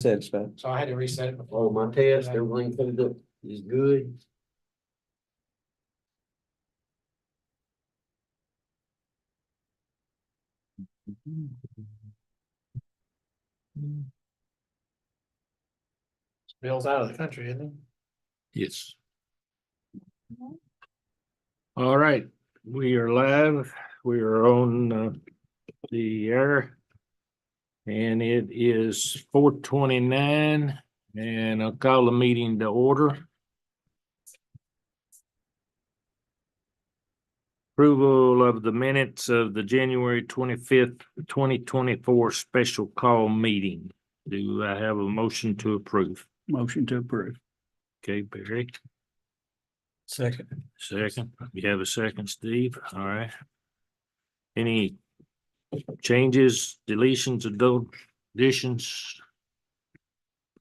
Satisfied. So I had to reset it before. Oh, my test, everything comes up is good. Bill's out of the country, isn't he? Yes. All right, we are live. We are on the air. And it is 4:29 and I'll call the meeting to order. Approval of the minutes of the January 25th, 2024 special call meeting. Do I have a motion to approve? Motion to approve. Okay, Barry. Second. Second, you have a second, Steve, all right. Any changes, deletions, or additions?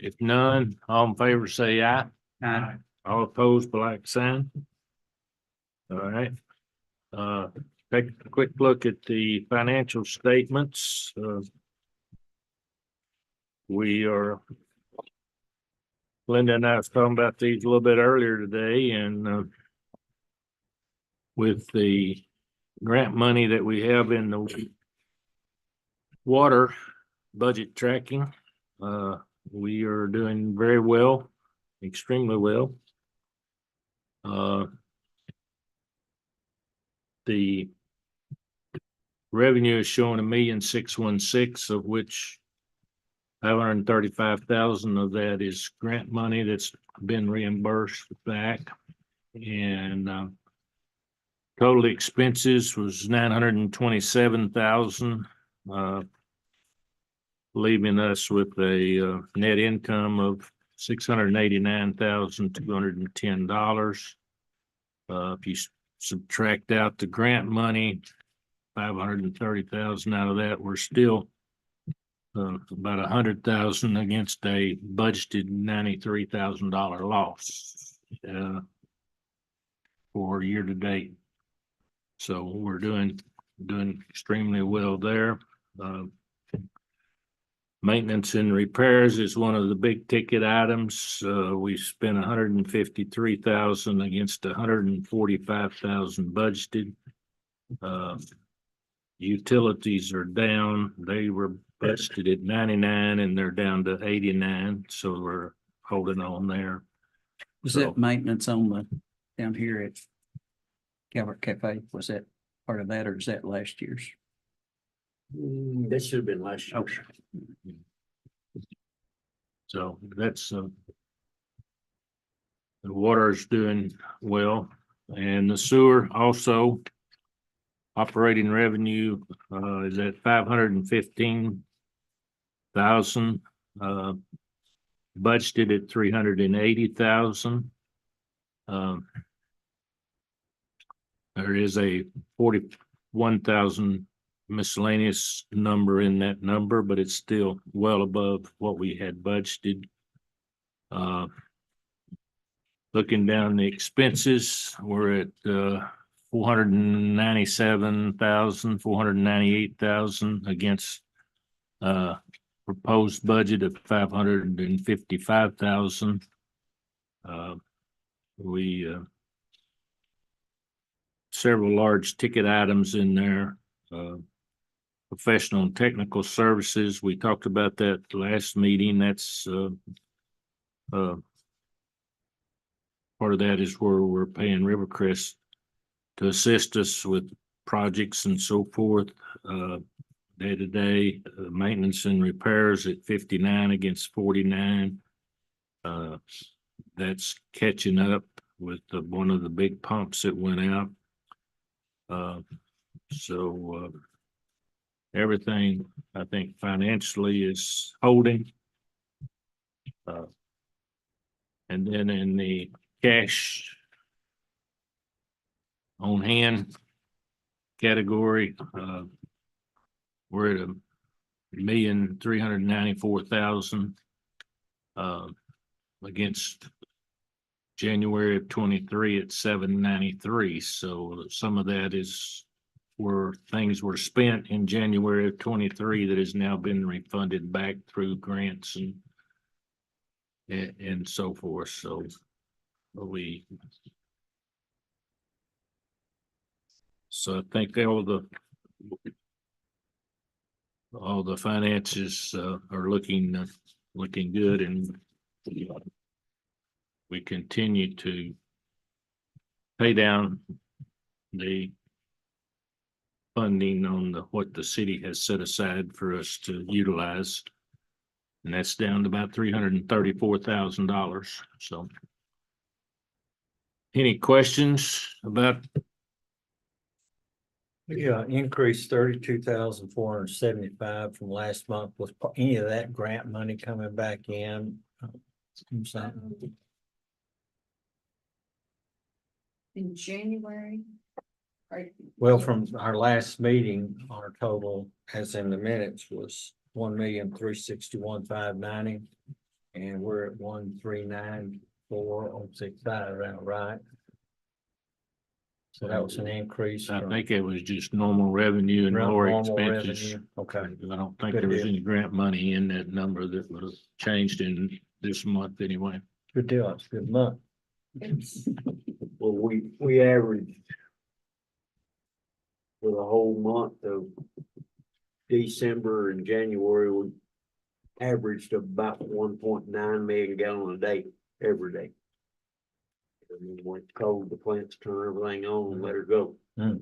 If none, all in favor say aye. Aye. All opposed, like sign. All right. Take a quick look at the financial statements. Linda and I was talking about these a little bit earlier today, and with the grant money that we have in the water budget tracking, we are doing very well, extremely well. The revenue is showing 1,616,000, of which 535,000 of that is grant money that's been reimbursed back. And total expenses was 927,000, leaving us with a net income of $689,210. If you subtract out the grant money, 530,000 out of that, we're still about 100,000 against a budgeted $93,000 loss for year to date. So we're doing extremely well there. Maintenance and repairs is one of the big ticket items. We spent 153,000 against 145,000 budgeted. Utilities are down. They were budgeted at 99 and they're down to 89. So we're holding on there. Was that maintenance on the, down here at Calvert Cafe? Was that part of that or is that last year's? That should have been last year. Okay. So that's the water is doing well, and the sewer also operating revenue is at 515,000, budgeted at 380,000. There is a 41,000 miscellaneous number in that number, but it's still well above what we had budgeted. Looking down the expenses, we're at 497,000, 498,000 against proposed budget of 555,000. Several large ticket items in there. Professional and technical services, we talked about that last meeting. That's part of that is where we're paying Rivercrest to assist us with projects and so forth. Day to day maintenance and repairs at 59 against 49. That's catching up with one of the big pumps that went out. Everything I think financially is holding. And then in the cash on hand category, we're at 1,394,000 against January of 23 at 793. So some of that is where things were spent in January of 23 that has now been refunded back through grants and and so forth, so we. So I think all the finances are looking good, and we continue to pay down the funding on what the city has set aside for us to utilize. And that's down to about $334,000. So any questions about? Yeah, increase 32,475 from last month. Was any of that grant money coming back in? Something? In January. Right. Well, from our last meeting, our total, as in the minutes, was 1,361,590. And we're at 1,394,065, right? So that was an increase. I from think it was just normal revenue and lower normal expenses. revenue. Okay, I don't think Good there was deal. any grant money in that number that would have changed in this month anyway. good deal. It's a good month. It's, Well, we averaged for the whole month of December and January, we averaged about 1.9 million gallon a day, every day. I mean, when it's cold, the plants turn everything on and let her go. Hmm.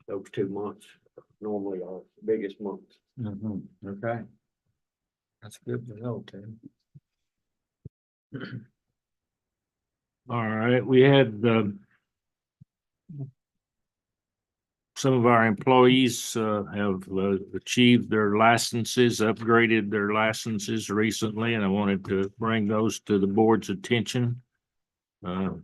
Those 2 months normally are the biggest months. Okay. That's good to know, Tim. All right, we had some of our employees have achieved their licenses, upgraded their licenses recently, and I wanted to bring those to the board's attention. Those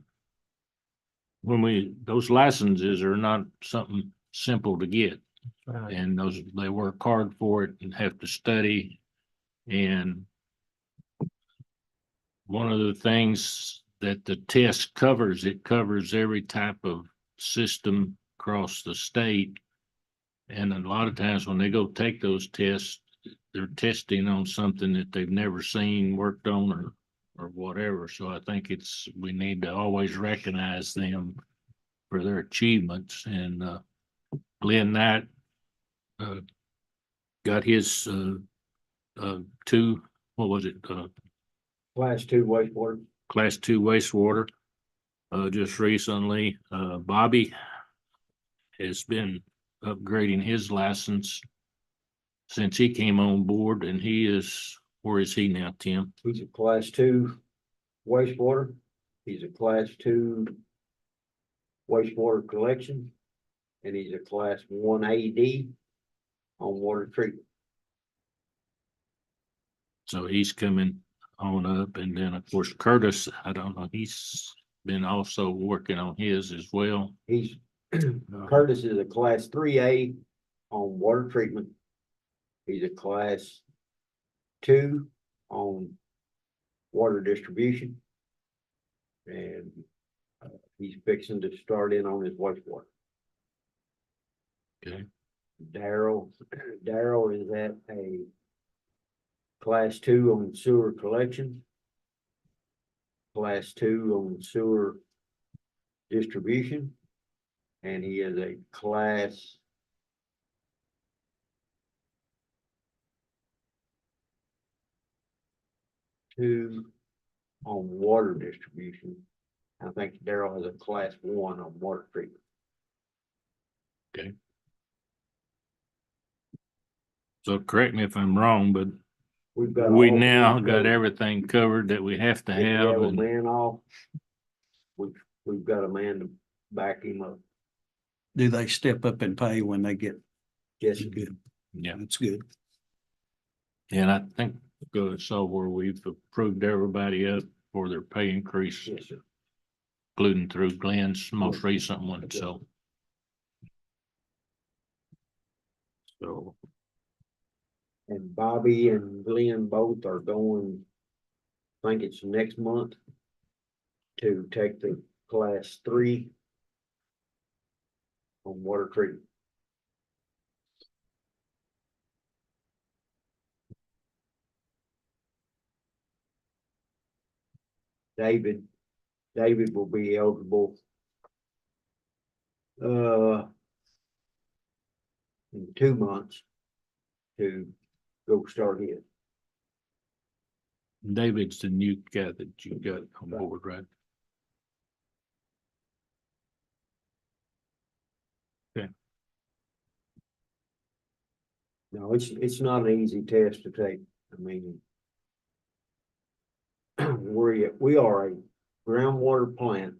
licenses are not something simple to get, Right. and they work hard for it and have to study. And one of the things that the test covers, it covers every type of system across the state. And a lot of times when they go take those tests, they're testing on something that they've never seen, worked on, or whatever. So I think we need to always recognize them for their achievements. And Glenn Knight got his two, what was it? Class 2 wastewater. Class 2 wastewater just recently. Bobby has been upgrading his license since he came on board, and where is he now, Tim? He's a class 2 wastewater. He's a class 2 wastewater collection. And he's a class 1 AD on water treatment. So he's coming on up, and then of course Curtis, I don't know, he's been also working on his as well. He's Curtis is a class 3A on water treatment. He's a class 2 on water distribution. And he's fixing to start in on his wastewater. Okay. Daryl is at a class 2 on sewer collection. Class 2 on sewer distribution. And he is a class two on water distribution. I think Daryl has a class 1 on water treatment. So correct me if I'm wrong, but We've got we all now three got covered. everything covered that we have to If we have. a And man off, we've got a man to back him up. Do they step up and pay when they get Yes, good? yeah, That's good. and I think so where we've approved everybody up for their pay increase, yes, sir. including through Glenn's most recent one. So And Bobby and Glenn both are going, I think it's next month, to take the class 3 on water treatment. David will be eligible. In 2 months to go start his. David's the new guy that you got on board, right? No, it's not an easy test to take. I mean, we are a groundwater plant,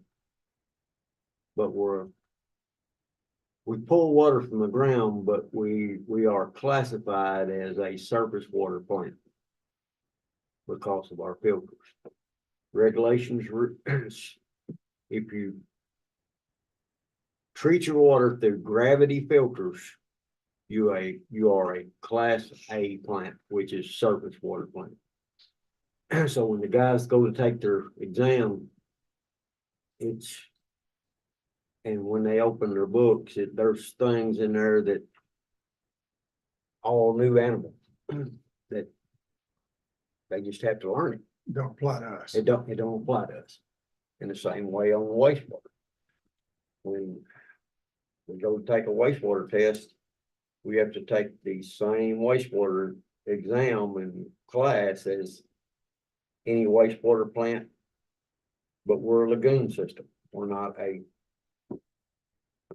but we pull water from the ground, but we are classified as a surface water plant because of our filters. Regulations, if you treat your water through gravity filters, you are a class A plant, which is surface water plant. So when the guys go to take their exam, and when they open their books, there's things in there that all new animals that they just have to learn it. Don't apply to us. It don't apply to us. In the same way on the wastewater. When we go to take a wastewater test, we have to take the same wastewater exam and class as any wastewater plant, but we're a lagoon system. We're not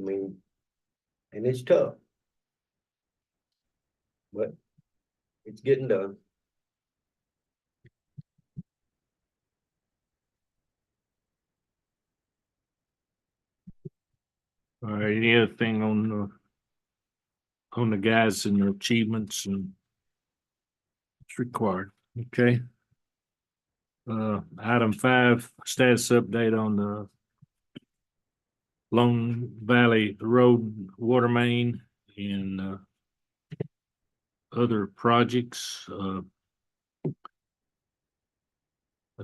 and it's tough, but it's getting done. All right, any other thing on the guys and their achievements and it's required, okay? Item 5, status update on the Lone Valley Road water main and other projects. I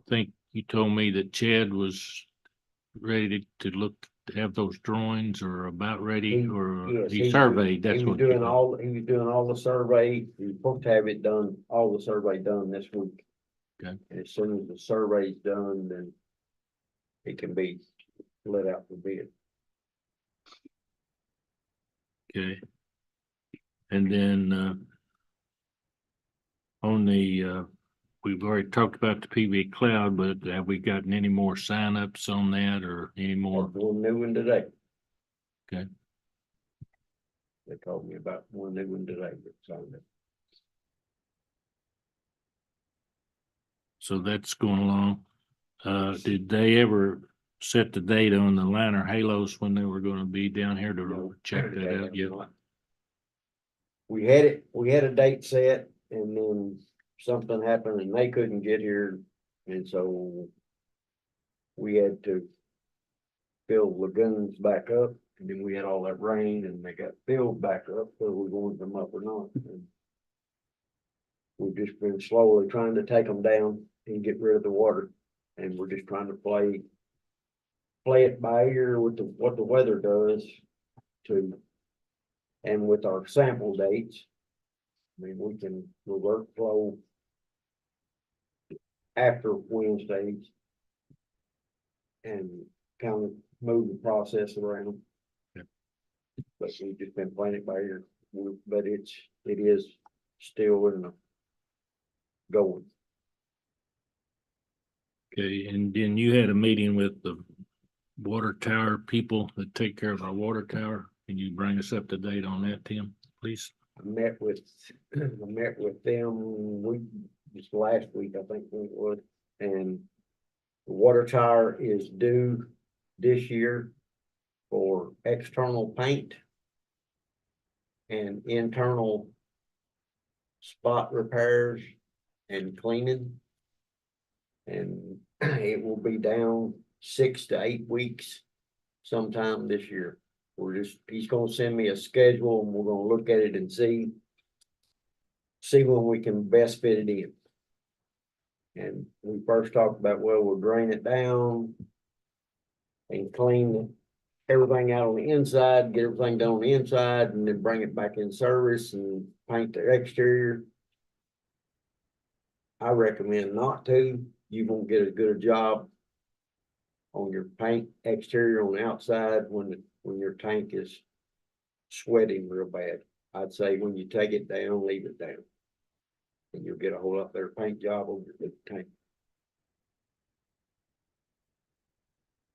think you told me that Chad was ready to look to have those drawings or about ready, or Yes, he surveyed, that's he was what. you doing told- he was doing all the survey. He was supposed to have it done, all the survey done this week. Okay. And as soon as the survey's done, then it can be let out for bid. Okay. And then on the we've already talked about the PV cloud, but have we gotten any more signups on that or any more? One new one today. Okay. They told me about one new one today that signed it. So that's going along. Did they ever set the date on the liner halos when they were gonna be down here to check that out yet? We had a date set and then something happened and they couldn't get here. And so we had to fill lagoons back up, and then we had all that rain and they got filled back up, whether we wanted them up or not. And we've just been slowly trying to take them down and get rid of the water. And we're just trying to play it by ear with what the weather does and with our sample dates. I mean, we can revert flow after Wednesdays and kind of move the process around. Yep. But we've just been playing it by ear, but it is still in the going. Okay, and then you had a meeting with the water tower people that take care of our water tower. Can you bring us up to date on that, Tim, please? I met with them just last week, I think it was, and the water tower is due this year for external paint and internal spot repairs and cleaning. And it will be down 6 to 8 weeks sometime this year. He's gonna send me a schedule and we're gonna look at it and see when we can best fit it in. And we first talked about, well, we'll drain it down and clean everything out on the inside, get everything done on the inside, and then bring it back in service and paint the exterior. I recommend not to. You won't get as good a job on your paint exterior on the outside when your tank is sweating real bad. I'd say when you take it down, leave it down. And you'll get a whole lot better paint job on your tank.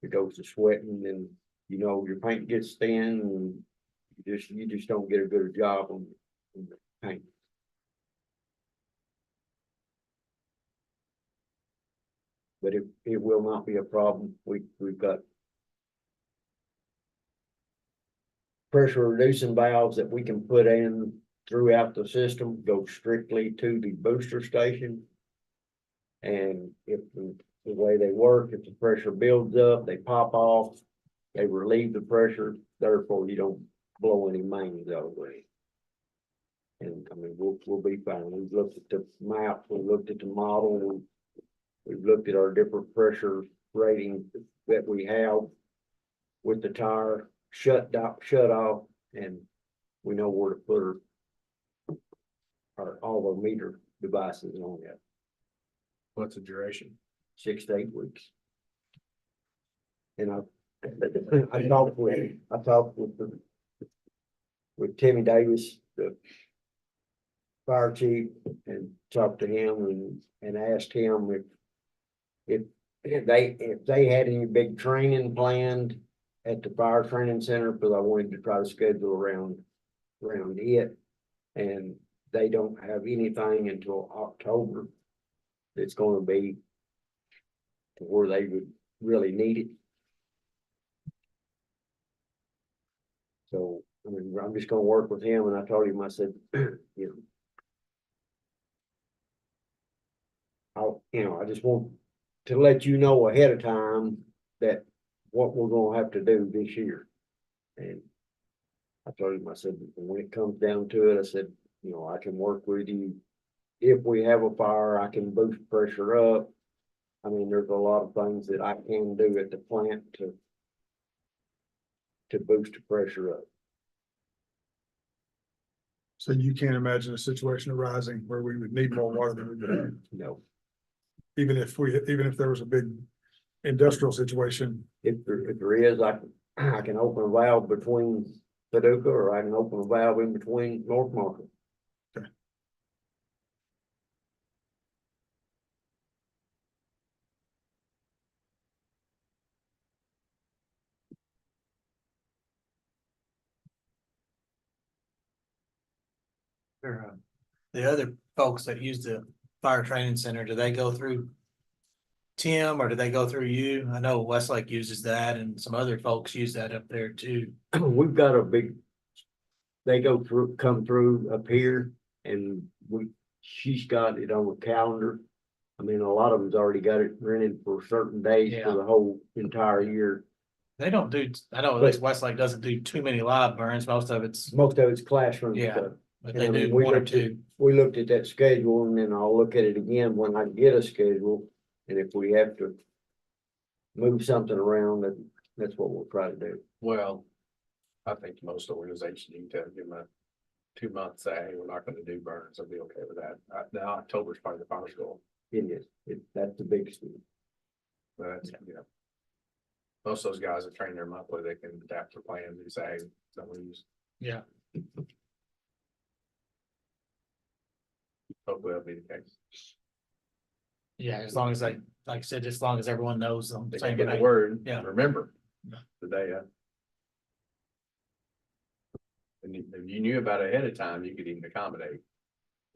It goes to sweating and your paint gets thin and you just don't get a good job on the paint. But it will not be a problem. We've got pressure reducing valves that we can put in throughout the system, go strictly to the booster station. And if the way they work, if the pressure builds up, they pop off, they relieve the pressure, therefore you don't blow any mains out of the way. And I mean, we'll be fine. We've looked at the map, we looked at the model, we've looked at our different pressure ratings that we have with the tire shut off, and we know where to put all our meter devices on that. What's the duration? 6 to 8 weeks. And I talked with Timmy Davis, the fire chief, and talked to him and asked him if they had any big training planned at the fire training center, because I wanted to try to schedule around it. And they don't have anything until October. It's going to be to where they would really need it. So, I mean, I'm just gonna work with him, and I told him, I said, I just want to let you know ahead of time that what we're gonna have to do this year. And I told him, I said, when it comes down to it, I said, I can work with you. If we have a fire, I can boost pressure up. I mean, there's a lot of things that I can do at the plant to boost the pressure up. So you can't imagine a situation arising where we would need more water than we would have, No, even if there was a big industrial situation. if there is, I can open a valve between Paducah, or I can open a valve in between North Market. The other folks that use the fire training center, do they go through Tim or do they go through you? I know Westlake uses that and some other folks use that up there too. We've got they come through up here, and she's got it on the calendar. I mean, a lot of them's already got it rented for certain days for the whole entire year. They don't do, I know at least Westlake doesn't do too many live burns. Most of it's Classroom Yeah. stuff. but they And I mean, do we one or looked at- two. We looked at that schedule, and then I'll look at it again when I get a schedule, and if we have to move something around, that's what we'll try to do. Well, I think most organizations, you can give them a 2 months, say, hey, we're not gonna do burns, I'll be okay with that. Now October's part of the fire school, It is, that's the biggest thing. but that's, most of those guys that train their monthly, they can adapt their plans and say, hey, don't use. Yeah. Hopefully that'll be the case. Yeah, as long as like I said, as long as everyone knows them. They same can get a thing. word, Yeah. remember. Yeah. The day, and if you knew about it ahead of time, you could even accommodate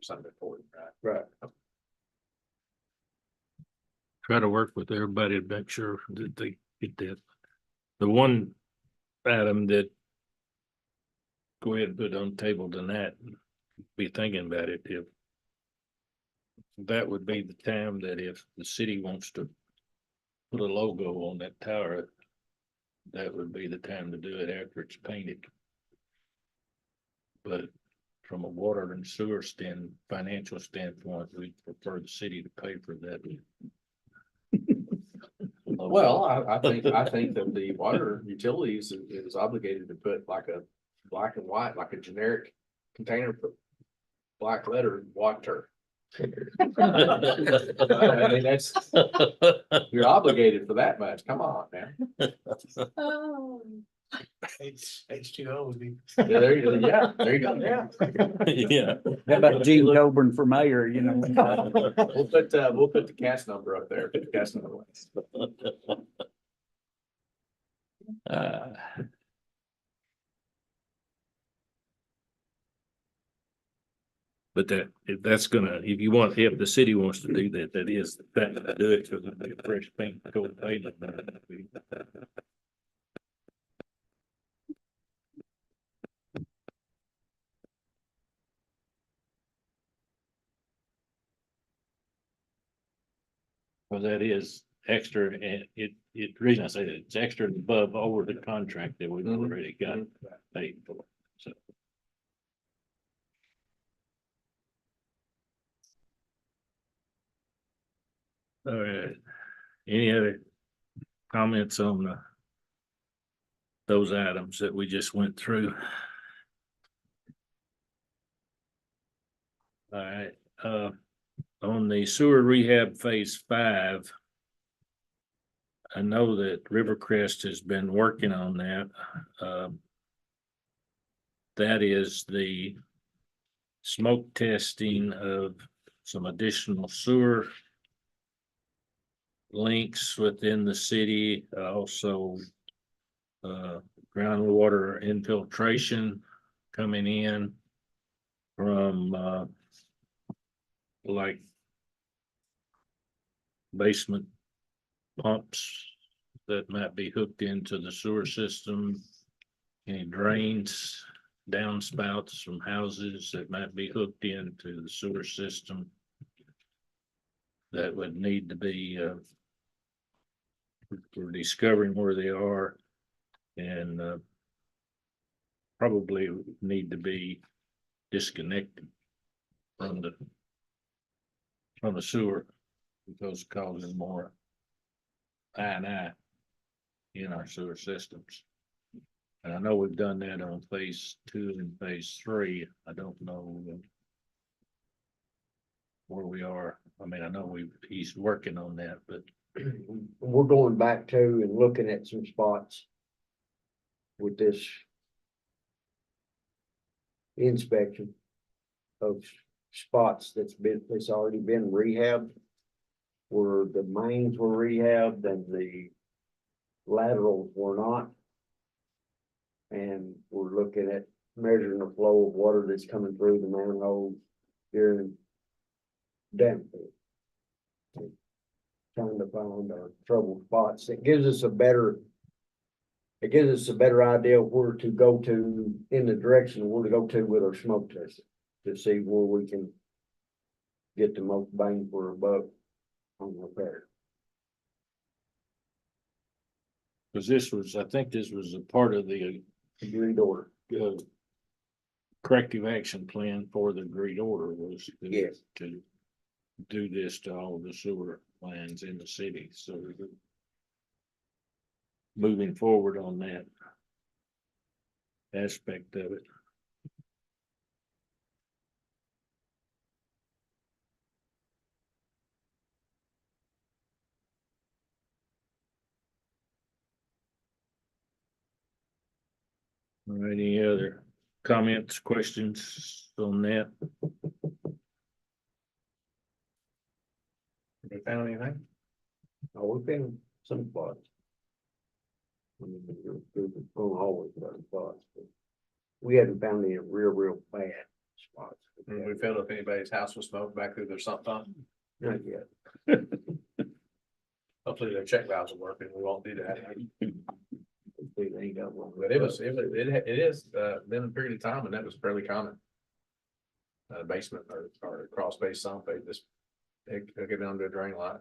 something important, right? Right. Try to work with everybody to make sure that they get that. The one item that go ahead and put on the table tonight, be thinking about it, if that would be the time that if the city wants to put a logo on that tower, that would be the time to do it after it's painted. But from a water and sewer financial standpoint, we prefer the city to pay for that. Well, I think that the water utilities is obligated to put like a black and white, like a generic container, put black letter, water. I mean, that's, you're obligated for that much. Come on, man. Oh. H2O would be. Yeah, there you go. Yeah, there you go. Yeah. Yeah. How about Gene Coburn for mayor, you know? We'll put the cast number up there. Put the cast number. Uh, But that, if that's gonna, if you want, if the city wants to do that, that is the thing to do it, because it'll be a fresh paint coat pavement. Well, that is extra, and the reason I say that, it's extra and above over the contract that we've Mhm. already got paid for, so. All right, any other comments on those items that we just went through? All right, on the sewer rehab phase 5. I know that Rivercrest has been working on that. That is the smoke testing of some additional sewer links within the city, also groundwater infiltration coming in from like basement pumps that might be hooked into the sewer system, any drains, downspouts from houses that might be hooked into the sewer system that would need to be we're discovering where they are, and probably need to be disconnected from the sewer, because it's causing more I in our sewer systems. And I know we've done that on phase 2 and phase 3. I don't know where we are. I mean, I know he's working on that, but We're going back to and looking at some spots with this inspection of spots that's already been rehabbed, where the mains were rehabbed and the laterals were not. And we're looking at measuring the flow of water that's coming through the manholes during downpour. Trying to find our trouble spots. It gives us a better idea of where to go to, in the direction of where to go to with our smoke testing, to see where we can get the most bang for our buck on repair. because I think this was a part of the Agreed order. corrective action plan for the agreed order was Yes. to do this to all the sewer lines in the city, so we're moving forward on that aspect of it. All right, any other comments, questions on that? Have you found anything? Oh, we've been some spots. I mean, we're going always find spots, but we haven't found any real bad spots. We felt if anybody's house was smoke back there, there's something. Not yet. Hopefully their check valves will work and we won't do that. They ain't got one. But it is been a period of time and that was fairly common. Basement or crawl space sump, they just hook it onto a drain line.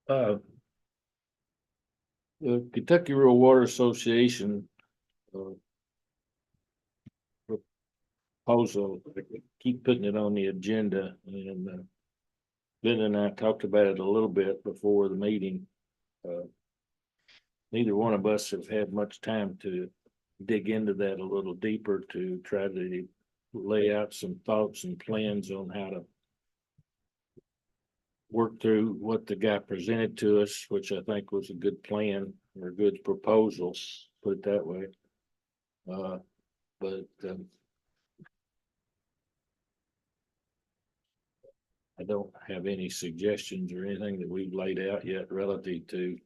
Uh, the Kentucky Rural Water Association proposal, keep putting it on the agenda, and Linda and I talked about it a little bit before the meeting. Neither one of us have had much time to dig into that a little deeper to try to lay out some thoughts and plans on how to work through what the guy presented to us, which I think was a good plan or a good proposal, put it that way. But I don't have any suggestions or anything that we've laid out yet relative to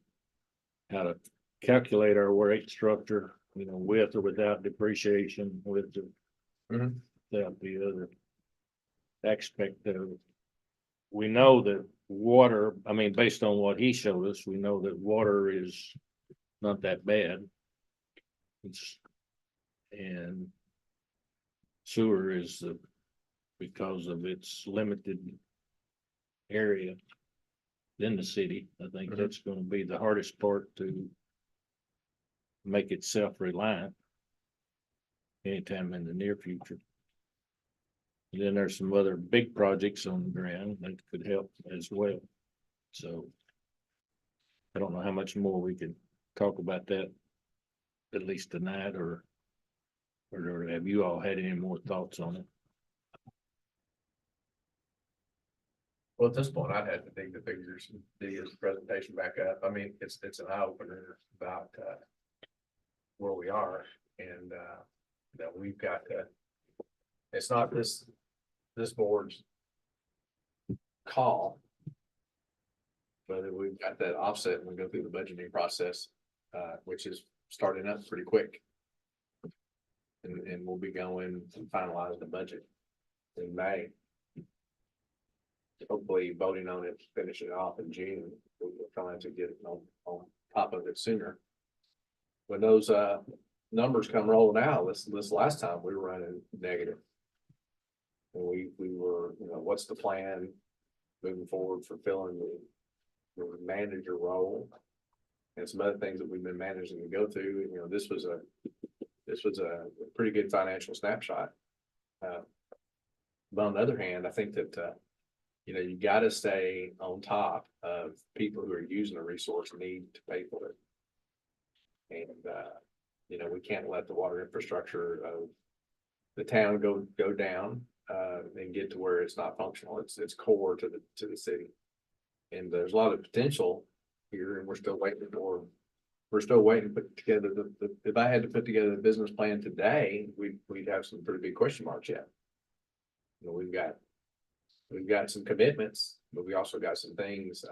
how to calculate our rate structure, with or without depreciation, with the, Mhm. without the other aspect of it. We know that water, I mean, based on what he showed us, we know that water is not that bad. And sewer is because of its limited area in the city. I think Mhm. that's gonna be the hardest part to make it self-reliant anytime in the near future. And then there's some other big projects on the ground that could help as well. So I don't know how much more we can talk about that, at least tonight, or have you all had any more thoughts on it? Well, at this point, I'd have to dig the figures, and dig his presentation back up. I mean, it's an eye opener about, where we are and, that we've got to. It's not this board's call. But we've got that offset and we go through the budgeting process, which is starting up pretty quick. And we'll be going to finalize the budget in May. Hopefully voting on it, finish it off in June. We're trying to get it on top of it sooner. When those numbers come rolling out, this last time we were running negative. And we were, what's the plan moving forward for filling the manager role? And some other things that we've been managing to go through. This was a pretty good financial snapshot. But on the other hand, I think that you got to stay on top of people who are using a resource need to pay for it. And we can't let the water infrastructure of the town go down and get to where it's not functional. It's core to the city. And there's a lot of potential here, and we're still waiting to put together if I had to put together the business plan today, we'd have some pretty big question marks yet. We've got some commitments, but we also got some things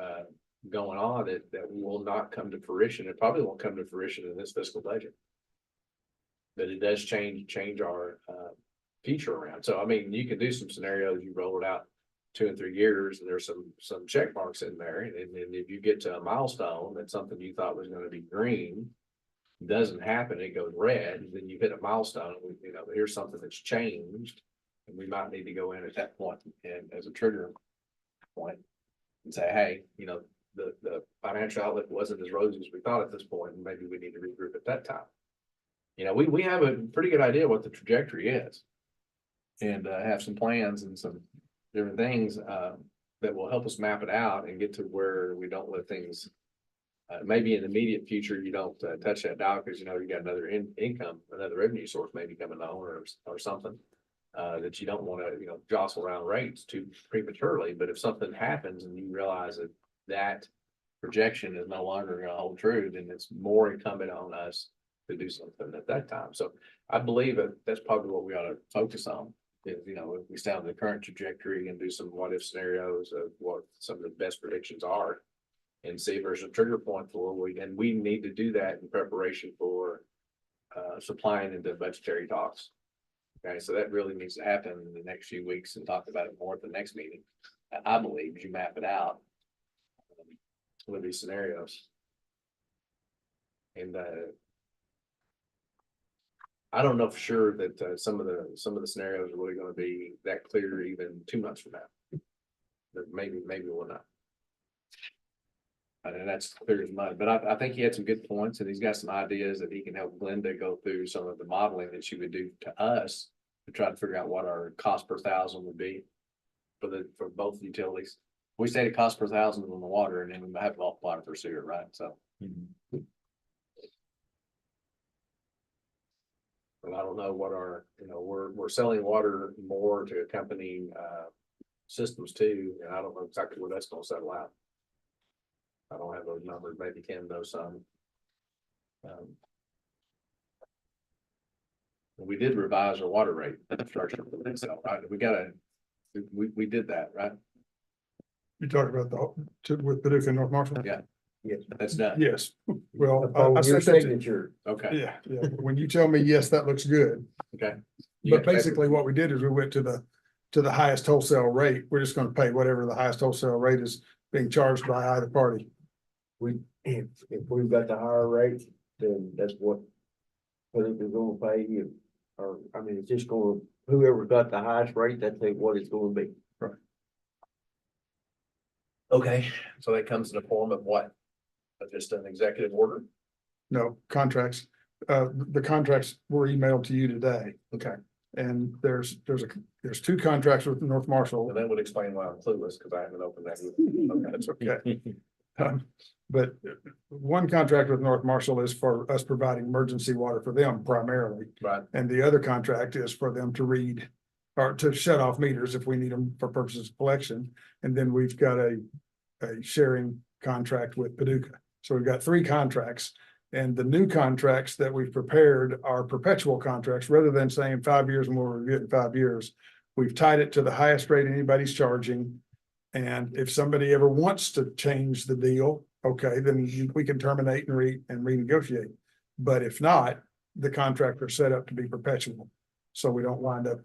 going on that will not come to fruition. It probably won't come to fruition in this fiscal budget. But it does change our future around. So I mean, you can do some scenarios, you roll it out 2 and 3 years, and there's some check marks in there. And if you get to a milestone that something you thought was going to be green doesn't happen, it goes red, then you hit a milestone. Here's something that's changed, and we might need to go in at that point and as a trigger point and say, hey, the financial outlook wasn't as rosy as we thought at this point, and maybe we need to regroup at that time. We have a pretty good idea what the trajectory is, and have some plans and some different things that will help us map it out and get to where we don't let things. Maybe in the immediate future, you don't touch that dial because you got another income, another revenue source maybe coming on or something that you don't want to jostle around rates too prematurely. But if something happens and you realize that projection is no longer going to hold true, then it's more incumbent on us to do something at that time. So I believe that that's probably what we ought to focus on. If we stay on the current trajectory and do some what if scenarios of what some of the best predictions are, and see if there's a trigger point for we need to do that in preparation for supplying into budgetary talks. Okay, so that really needs to happen in the next few weeks and talk about it more at the next meeting. I believe you map it out with these scenarios. And I don't know for sure that some of the scenarios are really going to be that clear even 2 months from now. But maybe we'll not. And that's clear as mud. But I think he had some good points, and he's got some ideas that he can help Glenda go through some of the modeling that she would do to us to try to figure out what our cost per thousand would be for both utilities. We say it costs per thousand on the water and then we have to multiply it for sewer, right? So, but I don't know what our, we're selling water more to accompanying, systems too, and I don't know exactly where that's gonna settle out. I don't have those numbers, maybe Ken knows some. We did revise our water rate structure, so, we gotta, we did that, right? You talk about with Paducah and North Marshall? Yeah. Yes. That's done, Yes, well, Upon I your said that, signature, okay, yeah, yeah, when you tell me, yes, that looks good. okay. But basically what we did is we went to the highest wholesale rate. We're just gonna pay whatever the highest wholesale rate is being charged by either party. if we've got the higher rate, then that's what. But if we're gonna pay you, or, I mean, it's just gonna, whoever got the highest rate, that's what it's gonna be. Okay, so that comes in the form of what? Of just an executive order? No, contracts, the contracts were emailed to you today. Okay. And there's two contracts with North Marshall. Well, that would explain why I'm clueless, because I haven't opened that. either. Okay, That's okay. But one contract with North Marshall is for us providing emergency water for them primarily. right, And the other contract is for them to read or to shut off meters if we need them for purposes of collection. And then we've got a sharing contract with Paducah. So we've got three contracts. And the new contracts that we've prepared are perpetual contracts, rather than saying 5 years and we'll review it in 5 years. We've tied it to the highest rate anybody's charging. And if somebody ever wants to change the deal, okay, then we can terminate and renegotiate. But if not, the contract are set up to be perpetual. So we don't wind up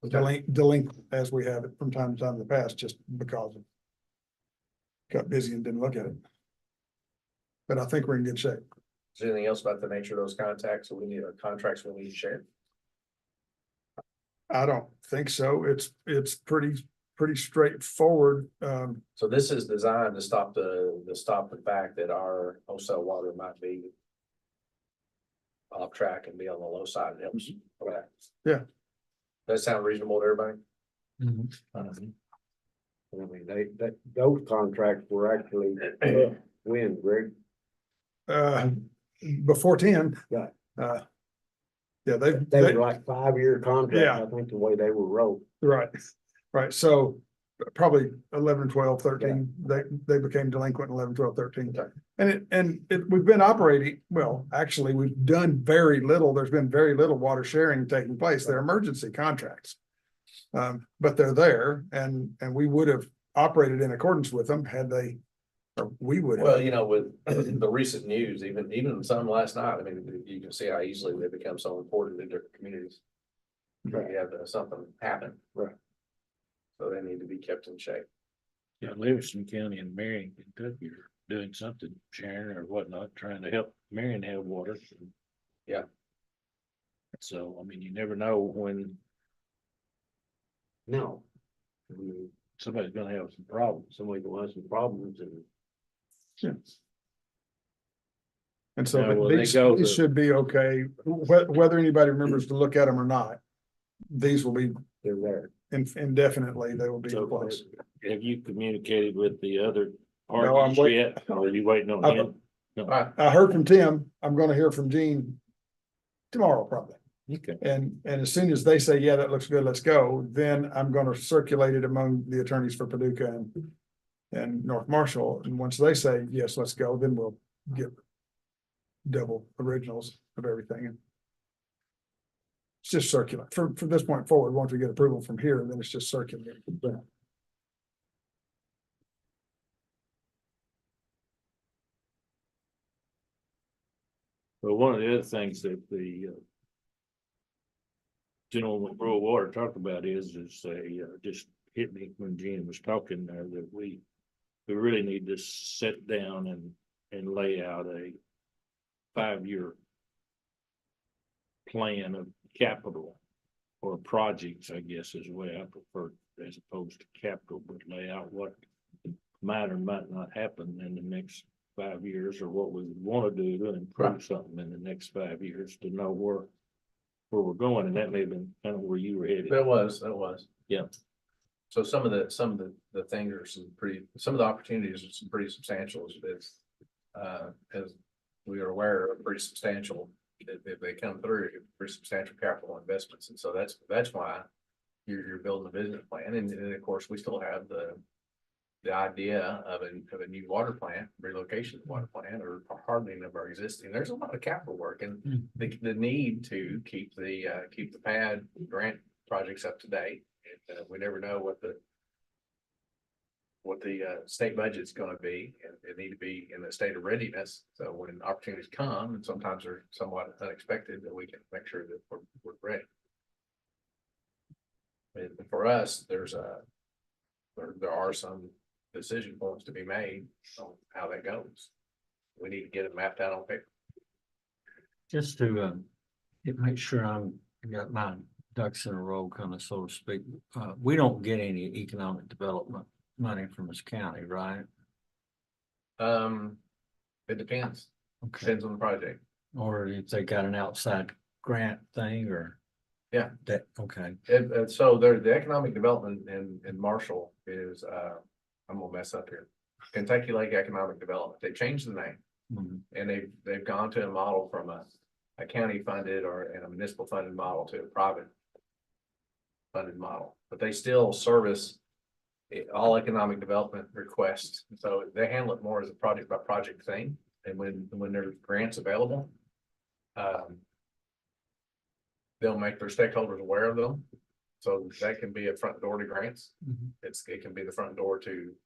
delinquent as we have it from time to time in the past, just because of got busy and didn't look at it. But I think we're in good shape. is there anything else about the nature of those contacts, or contracts we need to share? I don't think so. It's pretty straightforward. So this is designed to stop the fact that our wholesale water might be off track and be on the low side. It helps. Okay. Yeah. That sound reasonable to everybody? I mean, those contracts were actually, when, Greg? Before 10. Yeah. Yeah, They were like 5-year contracts, Yeah. I think, the way they were wrote. right, right. So probably 11, 12, 13, they became delinquent in 11, 12, 13. Okay. And we've been operating, well, actually, we've done very little. There's been very little water sharing taking place. They're emergency contracts. But they're there and we would have operated in accordance with them had they, or we would Well, have. with the recent news, even some last night, I mean, you can see how easily they become so important in different communities. You have something happen. Right. So they need to be kept in shape. Yeah, Livingston County and Marion, Kentucky are doing something, sharing or whatnot, trying to help Marion have water. Yeah. So, I mean, you never know when No. I mean, somebody's gonna have some problems. somebody will have some problems and. And so Now, will they these go to- should be okay, whether anybody remembers to look at them or not. These will be They're there. indefinitely, they will be in So, place. have you communicated with the other I'm parties waiting. yet? Or are you waiting on I've- him? I heard from Tim. I'm gonna hear from Gene tomorrow probably. Okay. And as soon as they say, yeah, that looks good, let's go, then I'm gonna circulate it among the attorneys for Paducah and North Marshall. And once they say, yes, let's go, then we'll get double originals of everything. It's just circular from this point forward. Once we get approval from here, then it's just circular. Well, one of the other things that the gentleman with rural water talked about is just hit me when Gene was talking there that we really need to sit down and lay out a 5-year plan of capital or projects, I guess is the way I prefer, as opposed to capital, but lay out what might or might not happen in the next 5 years, or what we want to do to improve something in the next 5 years to know where we're going. And that may have been kind of where you were headed. That was. Yeah. So some of the things are some of the opportunities are some pretty substantial as we are aware are pretty substantial. If they come through, pretty substantial capital investments. And so that's why you're building a business plan. And of course, we still have the idea of a new water plant, relocation of the water plant or hardening of our existing. There's a lot of capital work and the need to keep the pad grant projects up to date. And we never know what the state budget's gonna be, and it need to be in a state of readiness. So when opportunities come, and sometimes they're somewhat unexpected, that we can make sure that we're ready. And for us, there are some decision points to be made on how that goes. We need to get it mapped out on paper. Just to, make sure got my ducks in a row, kind of, so to speak. We don't get any economic development money from this county, right? It depends, Okay. depends on the project. Or if they got an outside grant thing or. Yeah. That, okay. So the economic development in Marshall is, I'm gonna mess up here. Kentucky Lake Economic Development. They changed the name Mhm. and they've gone to a model from a county funded and a municipal funded model to a private funded model, but they still service all economic development requests. So they handle it more as a project by project thing. And when there's grants available, they'll make their stakeholders aware of them. So that can be a front door to grants. Mhm. It can be the front door to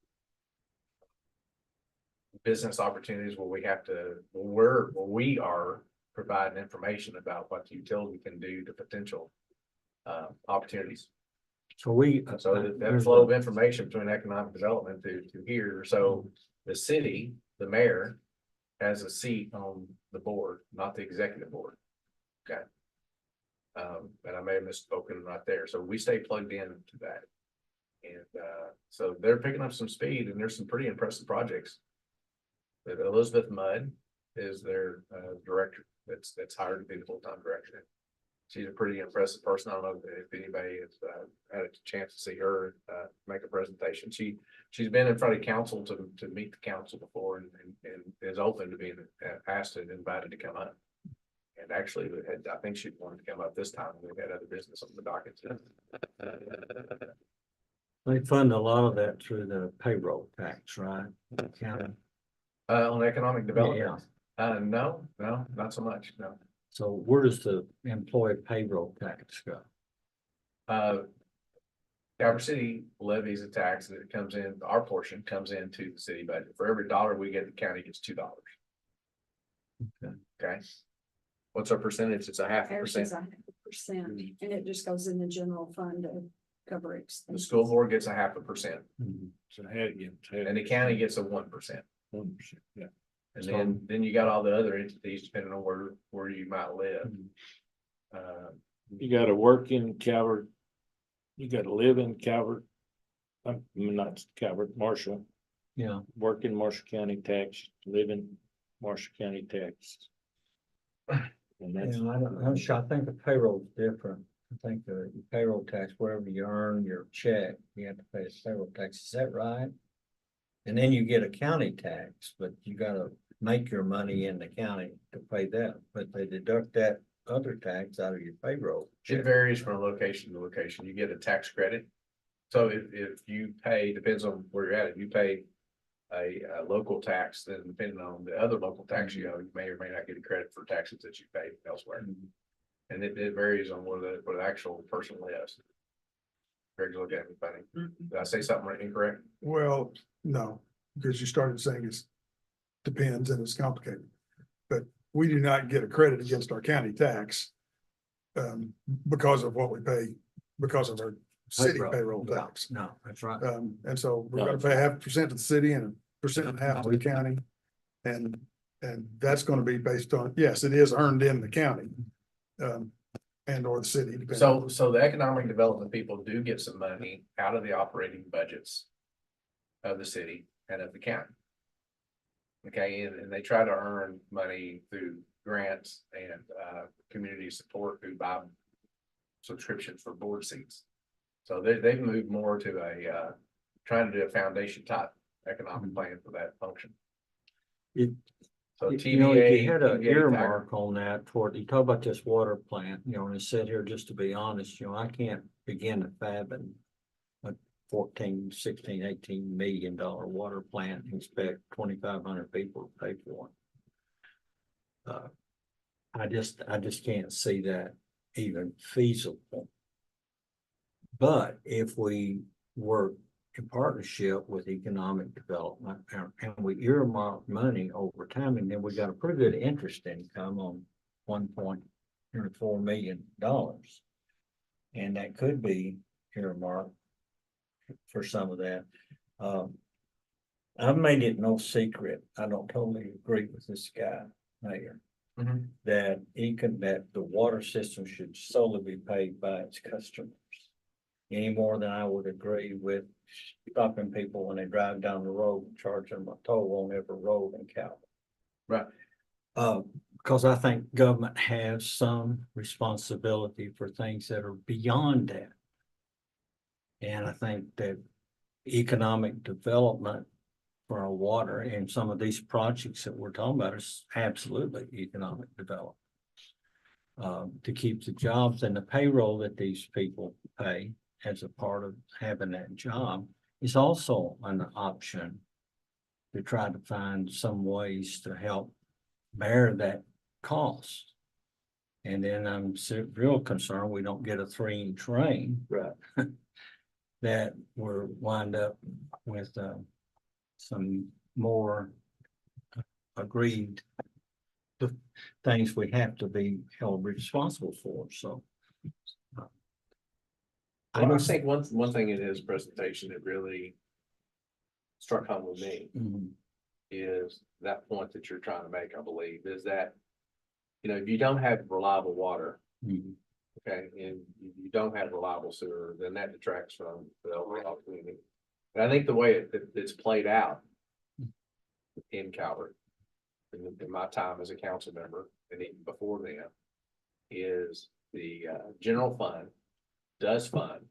business opportunities where we are providing information about what the utility can do to potential opportunities. So we. So that flow of information between economic development to here. So the city, the mayor has a seat on the board, not the executive board. Okay. And I may have misspoken right there. So we stay plugged in to that. And so they're picking up some speed and there's some pretty impressive projects. That Elizabeth Mudd is their director that's hired to be the full-time director. She's a pretty impressive person. I don't know if anybody has had a chance to see her make a presentation. She's been in front of council to meet the council before and is open to being asked and invited to come up. And actually, I think she wanted to come up this time. We had other business on the docket. They fund a lot of that through the payroll tax, right? County. On economic development. No, not so much. No. So where does the employee payroll tax go? Calvert City levies a tax that comes in, our portion comes into the city budget. For every dollar we get, the county gets $2. Okay. What's our percentage? It's a 0.5%. Ours is 0.5%, and it just goes in the general fund to cover The expenses. school board gets 0.5%, So and the county gets a 1%. 1%, yeah. And then you got all the other entities depending on where you might live. You gotta work in Calvert. You gotta live in Calvert. Not Calvert, Marshall, Yeah. work in Marshall County tax, live in Marshall County tax. And that's, I'm sure, I think the payroll's different. I think the payroll tax, wherever you earn your check, you have to pay a payroll tax. Is that right? And then you get a county tax, but you gotta make your money in the county to pay that, but they deduct that other tax out of your payroll. It varies from location to location. You get a tax credit. So if you pay, depends on where you're at, if you pay a local tax, then depending on the other local tax you owe, you may or may not get a credit for taxes that you pay elsewhere. And it varies on where the actual person lives. Greg's looking at me funny. Did I say something incorrect? Well, no, because you started saying it's depends and it's complicated. But we do not get a credit against our county tax because of what we pay, because of our city payroll tax. No, that's right. And so we're gonna pay 0.5% to the city and 1.5% to the county. And that's gonna be based on, yes, it is earned in the county. And or the city. depending. So the economic development people do get some money out of the operating budgets of the city and of the county. Okay, and they try to earn money through grants and community support through buy subscriptions for board seats. So they've moved more to trying to do a foundation type economic plan for that function. It- So You know, if you TVA, had an TVA Tiger- earmark on that for, you talk about this water plant, you know, and it said here, just to be honest, you know, I can't begin to fathom a 14, 16, 18 million dollar water plant and expect 2,500 people to pay for it. I just can't see that even feasible. But if we work in partnership with economic development and we earmark money over time, and then we got a pretty good interest income on $1.4 million. And that could be earmarked for some of that. I've made it no secret, I don't totally agree with this guy, Mayor, Mhm. that that the water system should solely be paid by its customers. Any more than I would agree with stopping people when they drive down the road, and charging them a toll on every road in Calvin. Right. Because I think government has some responsibility for things that are beyond that. And I think that economic development for our water and some of these projects that we're talking about is absolutely economic development. To keep the jobs and the payroll that these people pay as a part of having that job is also an option to try to find some ways to help bear that cost. And then I'm real concerned we don't get a 3 train. Right. That we're wind up with some more agreed things we have to be held responsible for, so. I think one thing in his presentation that really struck home with me Mhm. is that point that you're trying to make, I believe, is that, you know, if you don't have reliable water, Mhm. okay, and you don't have reliable sewer, then that detracts from the overall community. And I think the way it's played out in Calvert, in my time as a council member, and even before then, is the general fund does fund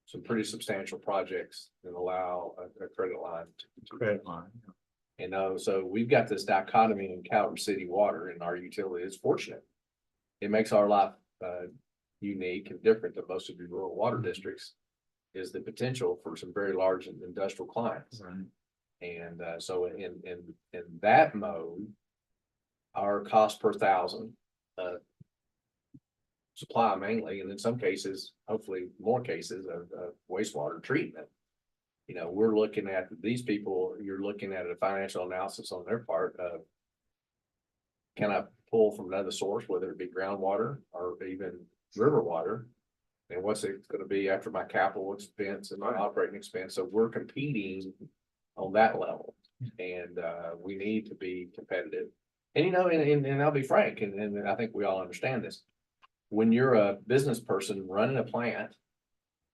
some pretty substantial projects and allow a credit line to Credit line. And so we've got this dichotomy in Calvert City Water and our utility. It's fortunate. It makes our life unique and different than most of your rural water districts. Is the potential for some very large industrial clients. Right. And so in that mode, our cost per thousand supply mainly, and in some cases, hopefully more cases of wastewater treatment. You know, we're looking at these people, you're looking at a financial analysis on their part of, can I pull from another source, whether it be groundwater or even river water? And what's it gonna be after my capital expense and my operating expense? So we're competing on that level. And we need to be competitive. And you know, and I'll be frank, and I think we all understand this. When you're a business person running a plant,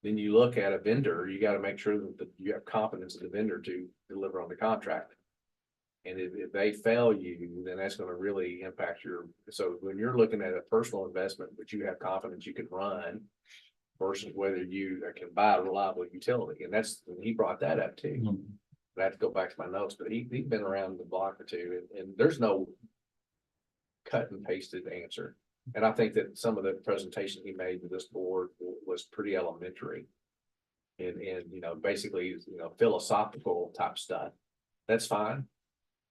then you look at a vendor, you gotta make sure that you have confidence in the vendor to deliver on the contract. And if they fail you, then that's gonna really impact so when you're looking at a personal investment, but you have confidence you can run versus whether you can buy a reliable utility. And he brought that up too. Mhm. I have to go back to my notes, but he's been around the block or two, and there's no cut and pasted answer. And I think that some of the presentation he made to this board was pretty elementary. And, you know, basically, you know, philosophical type stuff. That's fine.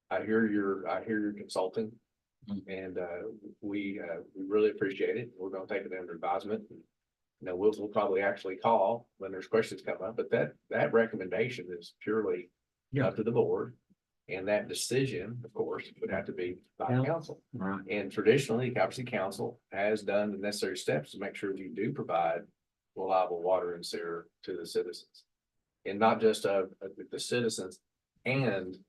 I hear your consulting. And we really appreciate it. We're gonna take it under advisement. You know, we'll probably actually call when there's questions come up, but that recommendation is purely up to the board. And that decision, of course, would have to be by Yeah. council. Right. And traditionally, Calvert City Council has done the necessary steps to make sure that you do provide reliable water and sewer to the citizens. And not just the citizens and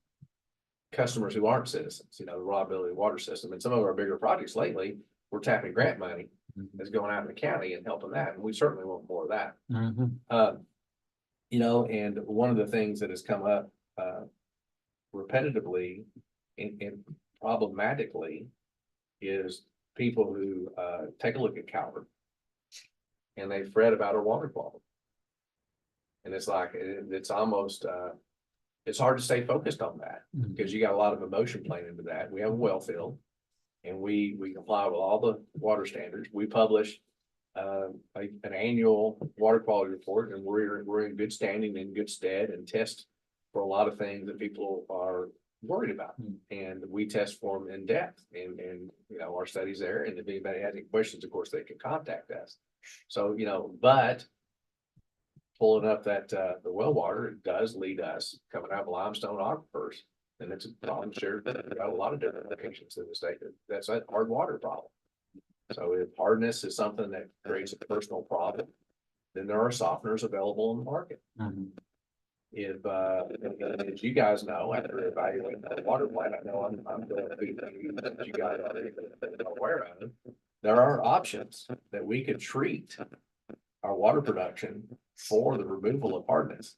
customers who aren't citizens, you know, the reliability of the water system. And some of our bigger projects lately, we're tapping grant money that's going out in the county and helping that. And we certainly want more of that. Mhm. You know, and one of the things that has come up repetitively and problematically is people who take a look at Calvert and they fret about our water quality. And it's like, it's almost, it's hard to stay focused on that because you got a lot of emotion playing into that. We have a well field. And we comply with all the water standards. We publish an annual water quality report, and we're in good standing, in good stead, and test for a lot of things that people are worried about. And we test for them in depth, and you know, our studies there. And if anybody has any questions, of course, they can contact us. So, you know, but pulling up that the well water, it does lead us coming out of limestone aquifers. And it's a problem shared throughout a lot of different locations in the state. That's a hard water problem. So if hardness is something that creates a personal problem, then there are softeners available in the market. If, as you guys know, after evaluating the water plant, I know I'm going to, that you guys are aware of, there are options that we could treat our water production for the removal of hardness.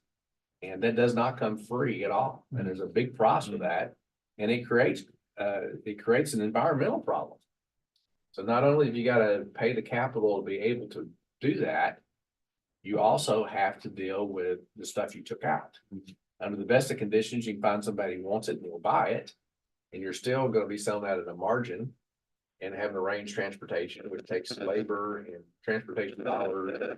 And that does not come free at all. And there's a big price for that. And it creates an environmental problem. So not only have you got to pay the capital to be able to do that, you also have to deal with the stuff you took out. Under the best of conditions, you can find somebody who wants it and will buy it. And you're still going to be selling that at a margin and having arranged transportation, which takes labor and transportation dollars,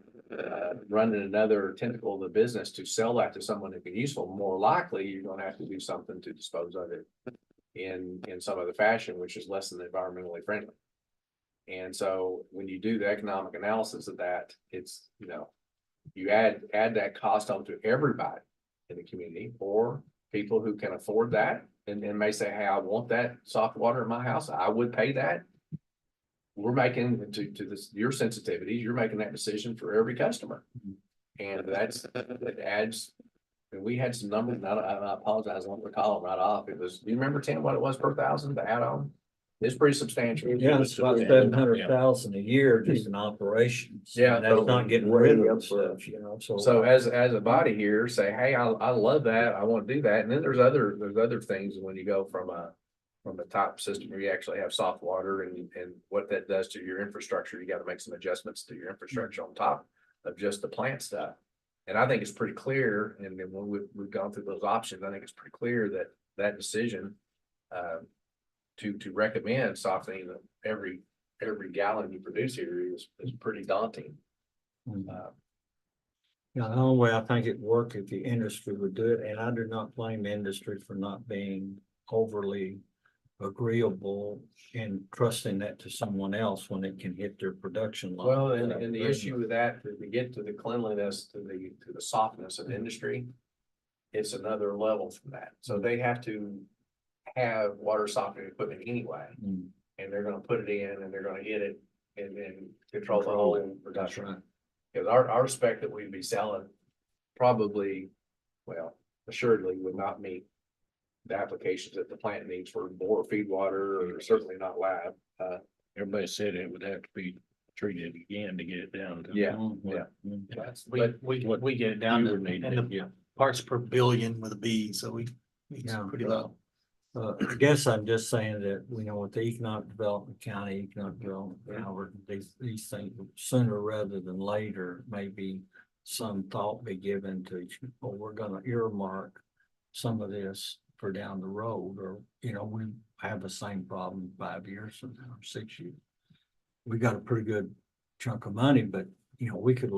running another tentacle of the business to sell that to someone that can be useful. More likely, you're going to have to do something to dispose of it in some other fashion, which is less than environmentally friendly. And so when you do the economic analysis of that, it's, you know, you add that cost onto everybody in the community, or people who can afford that and may say, hey, I want that soft water in my house. I would pay that. We're making to this, your sensitivities, you're making that decision for every customer. And it adds, and we had some numbers, and I apologize, I won't recall them right off. It was, do you remember, Tim, what it was per thousand to add on? It's pretty substantial. Yeah, it's about 700,000 a year just in operations. Yeah. And that's not getting rid of stuff, you know, so. So as a body here, say, hey, I love that, I want to do that. And then there's other things when you go from a top system where you actually have soft water and what that does to your infrastructure. You got to make some adjustments to your infrastructure on top of just the plant stuff. And I think it's pretty clear, and then when we've gone through those options, I think it's pretty clear that decision to recommend softening every gallon you produce here is pretty daunting. Yeah, the only way I think it'd work if the industry would do it, and I do not blame the industry for not being overly agreeable in trusting that to someone else when it can hit their production line. Well, and the issue with that, to get to the cleanliness, to the softness of the industry, it's another level from that. So they have to have water softening equipment anyway, and they're gonna put it in and they're gonna hit it and then control the whole production. Right. Because our spec that we'd be selling probably, well, assuredly would not meet the applications that the plant needs for bore feed water, or certainly not lab. Everybody said it would have to be treated again to get it down to. Yeah. We get it down to, You would need and it, the yeah. parts per billion with a B, so it's Yeah. pretty low. I guess I'm just saying that, you know, with the economic development county, economic development, Howard, these things sooner rather than later, maybe some thought be given to, well, we're gonna earmark some of this for down the road, or, you know, we have the same problem 5 years from now, or 6 years. We got a pretty good chunk of money, but, you know, we could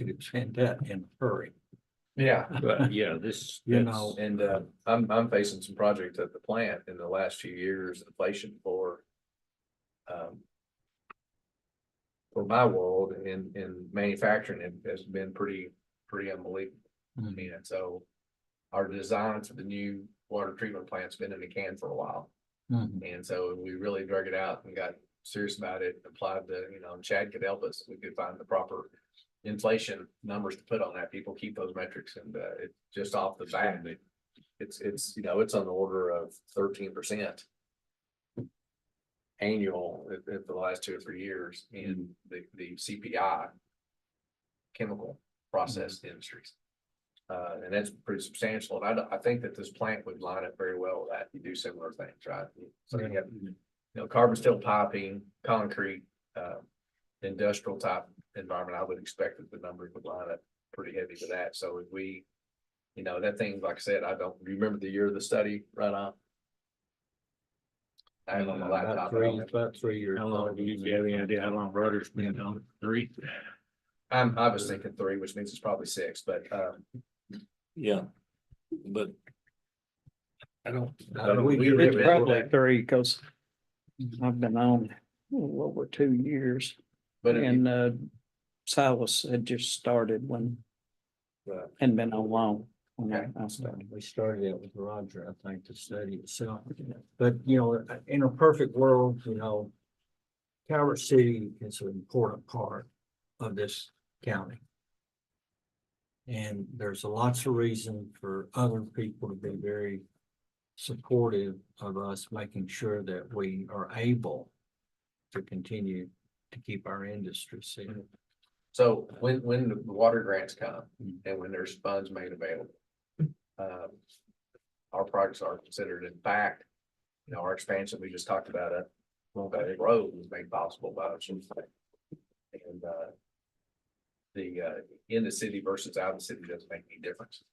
expend that in a hurry. Yeah. But yeah, this, You you know, And I'm facing some projects at the plant in the last few years, inflation for my world in manufacturing has been pretty unbelievable. Mhm. And so our design for the new water treatment plant's been in the can for a while. And so we really drug it out and got serious about it, applied the, you know, Chad could help us. We could find the proper inflation numbers to put on that. People keep those metrics, and it just off the bat, it's, you know, it's on the order of 13% annual for the last 2 or 3 years in the CPI chemical processed industries. And that's pretty substantial. And I think that this plant would line up very well with that. You do similar things, right? So you have, you know, carbon steel piping, concrete, industrial type environment. I would expect that the numbers would line up pretty heavy for that. So if we, you know, that thing, like I said, I don't, do you remember the year of the study right on? I have it on my laptop. but I don't have- About 3 years. How long, do you have any idea how long Rudder's been on? 3? I was thinking 3, which means it's probably 6, but, Yeah, but. I don't. It's probably 3, because I've been on over 2 years. But if you- And Silas had just started when, Right. hadn't been on long when I started. We started it with Roger, I think, to study itself. But, you know, in a perfect world, you know, Calvert City is an important part of this county. And there's lots of reason for other people to be very supportive of us, making sure that we are able to continue to keep our industry safe. So when the water grants come and when there's funds made available. Our projects are considered. In fact, you know, our expansion, we just talked about it. Well, that road was made possible by us. And the in the city versus out of the city doesn't make any difference.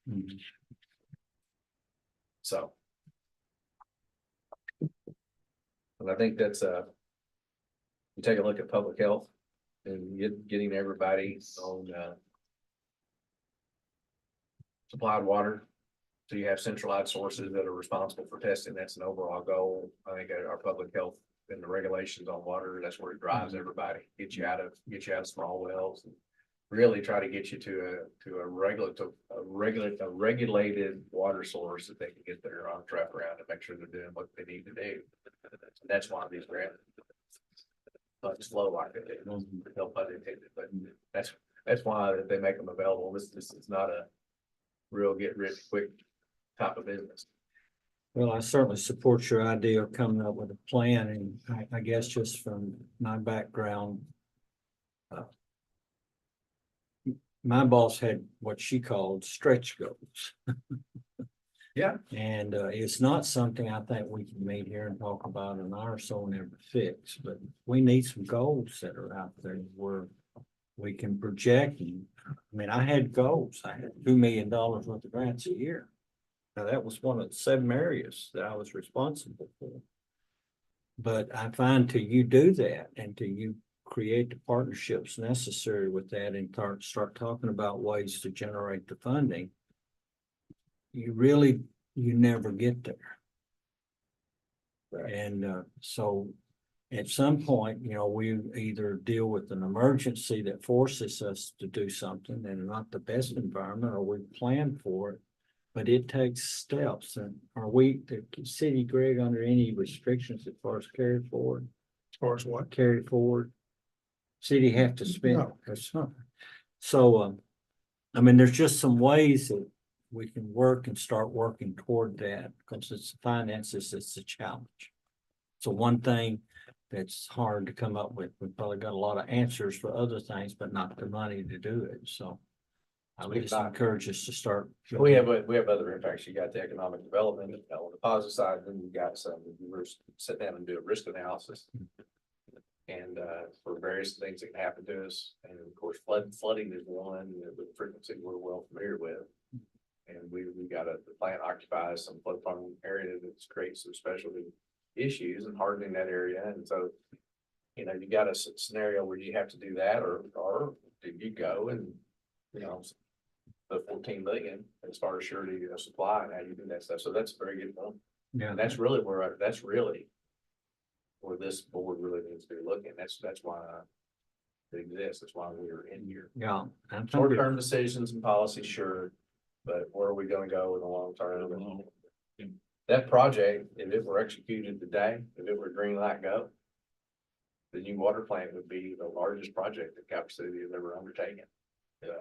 So. And I think that's you take a look at public health and getting everybody on supplied water. So you have centralized sources that are responsible for testing. That's an overall goal. I think our public health and the regulations on water, that's where it drives everybody, get you out of small wells. And really try to get you to a regulated water source that they can get their arms wrapped around and make sure they're doing what they need to do. And that's why these grants but slow like it is. No pun intended, but that's why they make them available. This is not a real get rich quick type of business. Well, I certainly support your idea of coming up with a plan, and I guess just from my background. My boss had what she called stretch goals. Yeah. And it's not something I think we can meet here and talk about an hour or so and never fix, but we need some goals that are out there where we can project. And I mean, I had goals. I had $2 million worth of grants a year. Now, that was one of the 7 areas that I was responsible for. But I find till you do that and till you create the partnerships necessary with that and start talking about ways to generate the funding, you never get there. Right. And so at some point, you know, we either deal with an emergency that forces us to do something and not the best environment, or we plan for it. But it takes steps. And are we, the city, Greg, under any restrictions as far as carry forward? As far as what? Carry forward? City have to spend No. or something. So, I mean, there's just some ways that we can work and start working toward that, because it's finances, it's a challenge. So one thing that's hard to come up with, we probably got a lot of answers for other things, but not the money to do it. So I would just encourage us to start. We have other impacts. You got the economic development, on the positive side, then you got some, you sit down and do a risk analysis. And for various things that can happen to us. And of course, flooding is one with frequency we're well familiar with. And we got the plant occupies some flood prone area that's creates some specialty issues and hardening that area. And so, you know, you got a scenario where you have to do that, or do you go and, you know, the 14 million as far as surety of supply and how you do that stuff. So that's a very good point. Yeah, And that's really where this board really needs to be looking. That's why it exists. That's why we're in here. yeah. I'm Short-term decisions and policy, sure, but where are we gonna go in the long term? That project, if it were executed today, if it were green light go, the new water plant would be the largest project that Calvert City has ever undertaken. Yeah,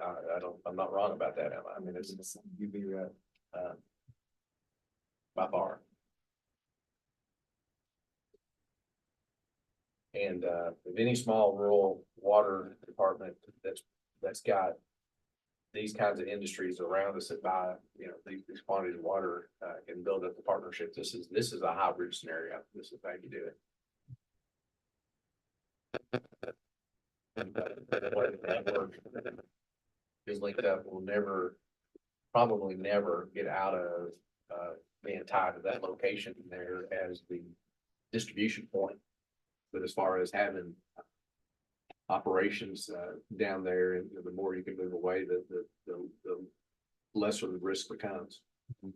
I'm not wrong about that, am I? I mean, you'd be right, by far. And if any small rural water department that's got these kinds of industries around us that buy, you know, these quantities of water can build up the partnership. This is a hybrid scenario. This is how you do it. is linked up will never, probably never get out of, being tied to that location there as the distribution point. But as far as having operations, down there, and the more you can move away, the lesser the risk becomes. And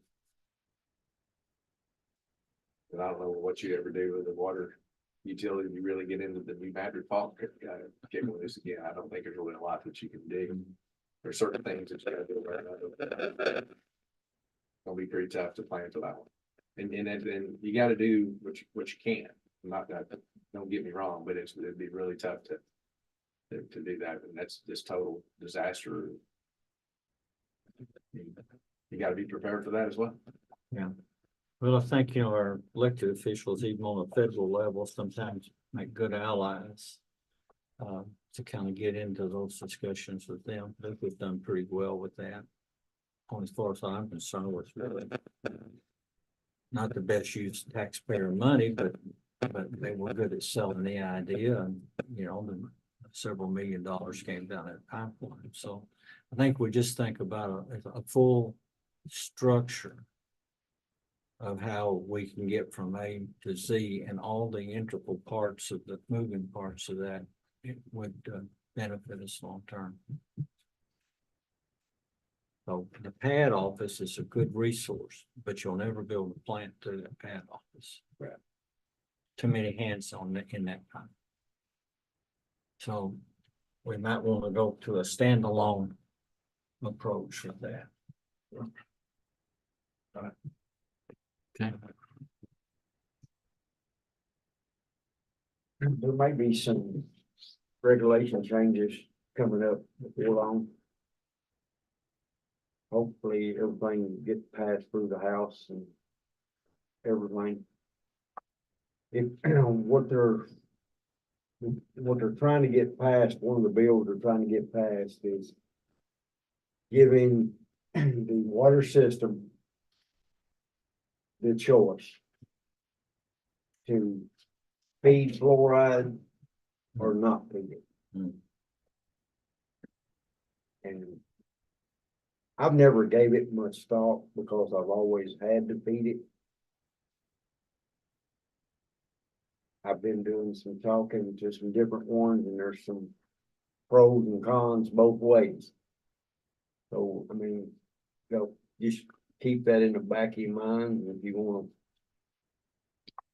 I don't know what you ever do with the water utility, you really get into the new battery fault capabilities again, I don't think there's really a lot that you can do. There's certain things that you gotta do. It'll be pretty tough to plan for that one. And you gotta do what you can, not that, don't get me wrong, but it'd be really tough to do that, and that's just total disaster. You gotta be prepared for that as well. Well, I think, our elected officials, even on a federal level, sometimes make good allies. To kind of get into those discussions with them. I think we've done pretty well with that. As far as I'm concerned, was really not the best use of taxpayer money, but they were good at selling the idea, and, the several $1 million came down that pipeline. So I think we just think about a full structure of how we can get from A to Z and all the integral parts of the moving parts of that. It would benefit us long term. So the pad office is a good resource, but you'll never build a plant through the pad office. Right. Too many hands on in that time. So we might want to go to a standalone approach with that. Okay. There may be some regulation changes coming up before long. Hopefully everything gets passed through the House and everything. If what they're trying to get passed, one of the bills they're trying to get passed is giving the water system the choice to feed fluoride or not feed it. And I've never gave it much thought because I've always had to feed it. I've been doing some talking to some different ones, and there's some pros and cons both ways. So, I mean, just keep that in the back of your mind, and if you wanna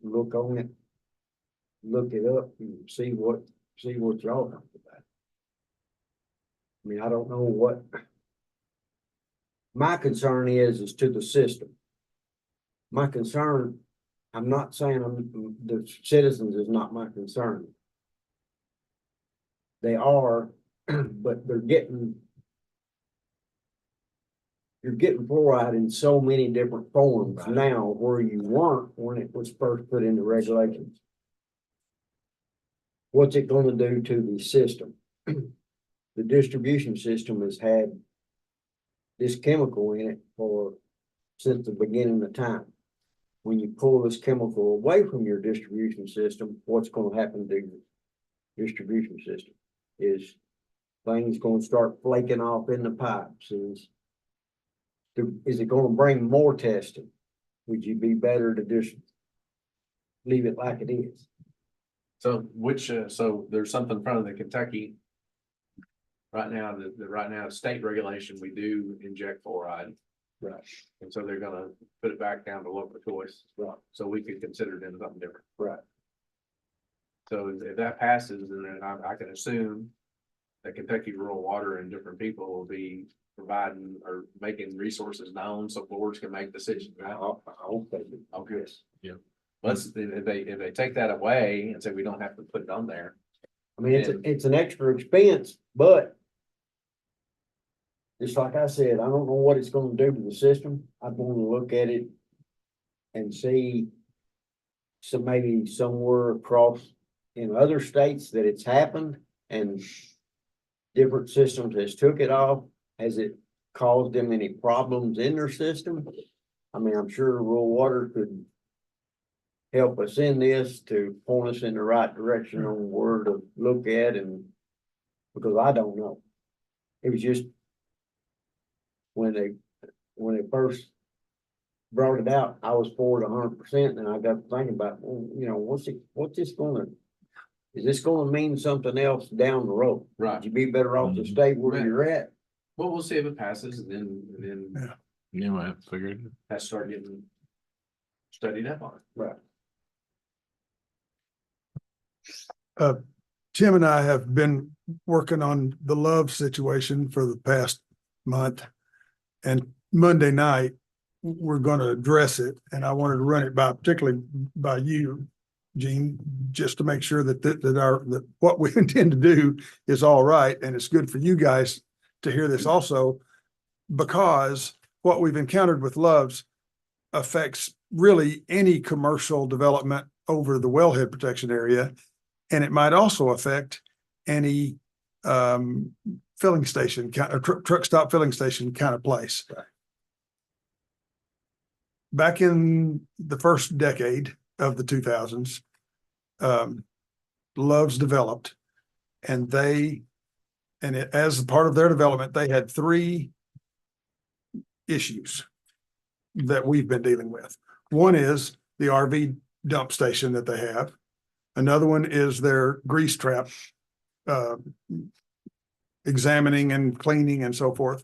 look on it, look it up and see what y'all think about it. I mean, I don't know what my concern is to the system. My concern, I'm not saying the citizens is not my concern. They are, but you're getting fluoride in so many different forms Right. now where you weren't when it was first put into regulations. What's it gonna do to the system? The distribution system has had this chemical in it since the beginning of time. When you pull this chemical away from your distribution system, what's gonna happen to your distribution system? Is things gonna start flaking off in the pipes? Is it gonna bring more testing? Would you be better to just leave it like it is? So so there's something in front of the Kentucky. Right now, right now, state regulation, we do inject fluoride. Right. And so they're gonna put it back down to local choice. Right. So we could consider it in something different. Right. So if that passes, then I can assume that Kentucky Rural Water and different people will be providing or making resources known so boards can make decisions. I Right? hope they do. Okay. Yes. If they take that away and say we don't have to put it on there. I mean, it's an extra expense, but just like I said, I don't know what it's gonna do to the system. I'd wanna look at it and see maybe somewhere across in other states that it's happened and different systems has took it off. Has it caused them any problems in their system? I mean, I'm sure rural water could help us in this to point us in the right direction on where to look at, and because I don't know. It was just when they first brought it out, I was for it 100%, and I got thinking about, well, you know, is this gonna mean something else down the road? Right. Would you be better off to stay where you're at? Well, we'll see if it passes and then Yeah. You might have figured it. have to start getting studied up on it. Right. Tim and I have been working on the Love situation for the past month. And Monday night, we're gonna address it, and I wanted to run it particularly by you, Gene, just to make sure that what we intend to do is all right, and it's good for you guys to hear this also, because what we've encountered with Loves affects really any commercial development over the wellhead protection area. And it might also affect any filling station, truck stop filling station kind of place. Right. Back in the first decade of the 2000s, Love's developed, and as part of their development, they had 3 issues that we've been dealing with. One is the RV dump station that they have. Another one is their grease trap, examining and cleaning and so forth.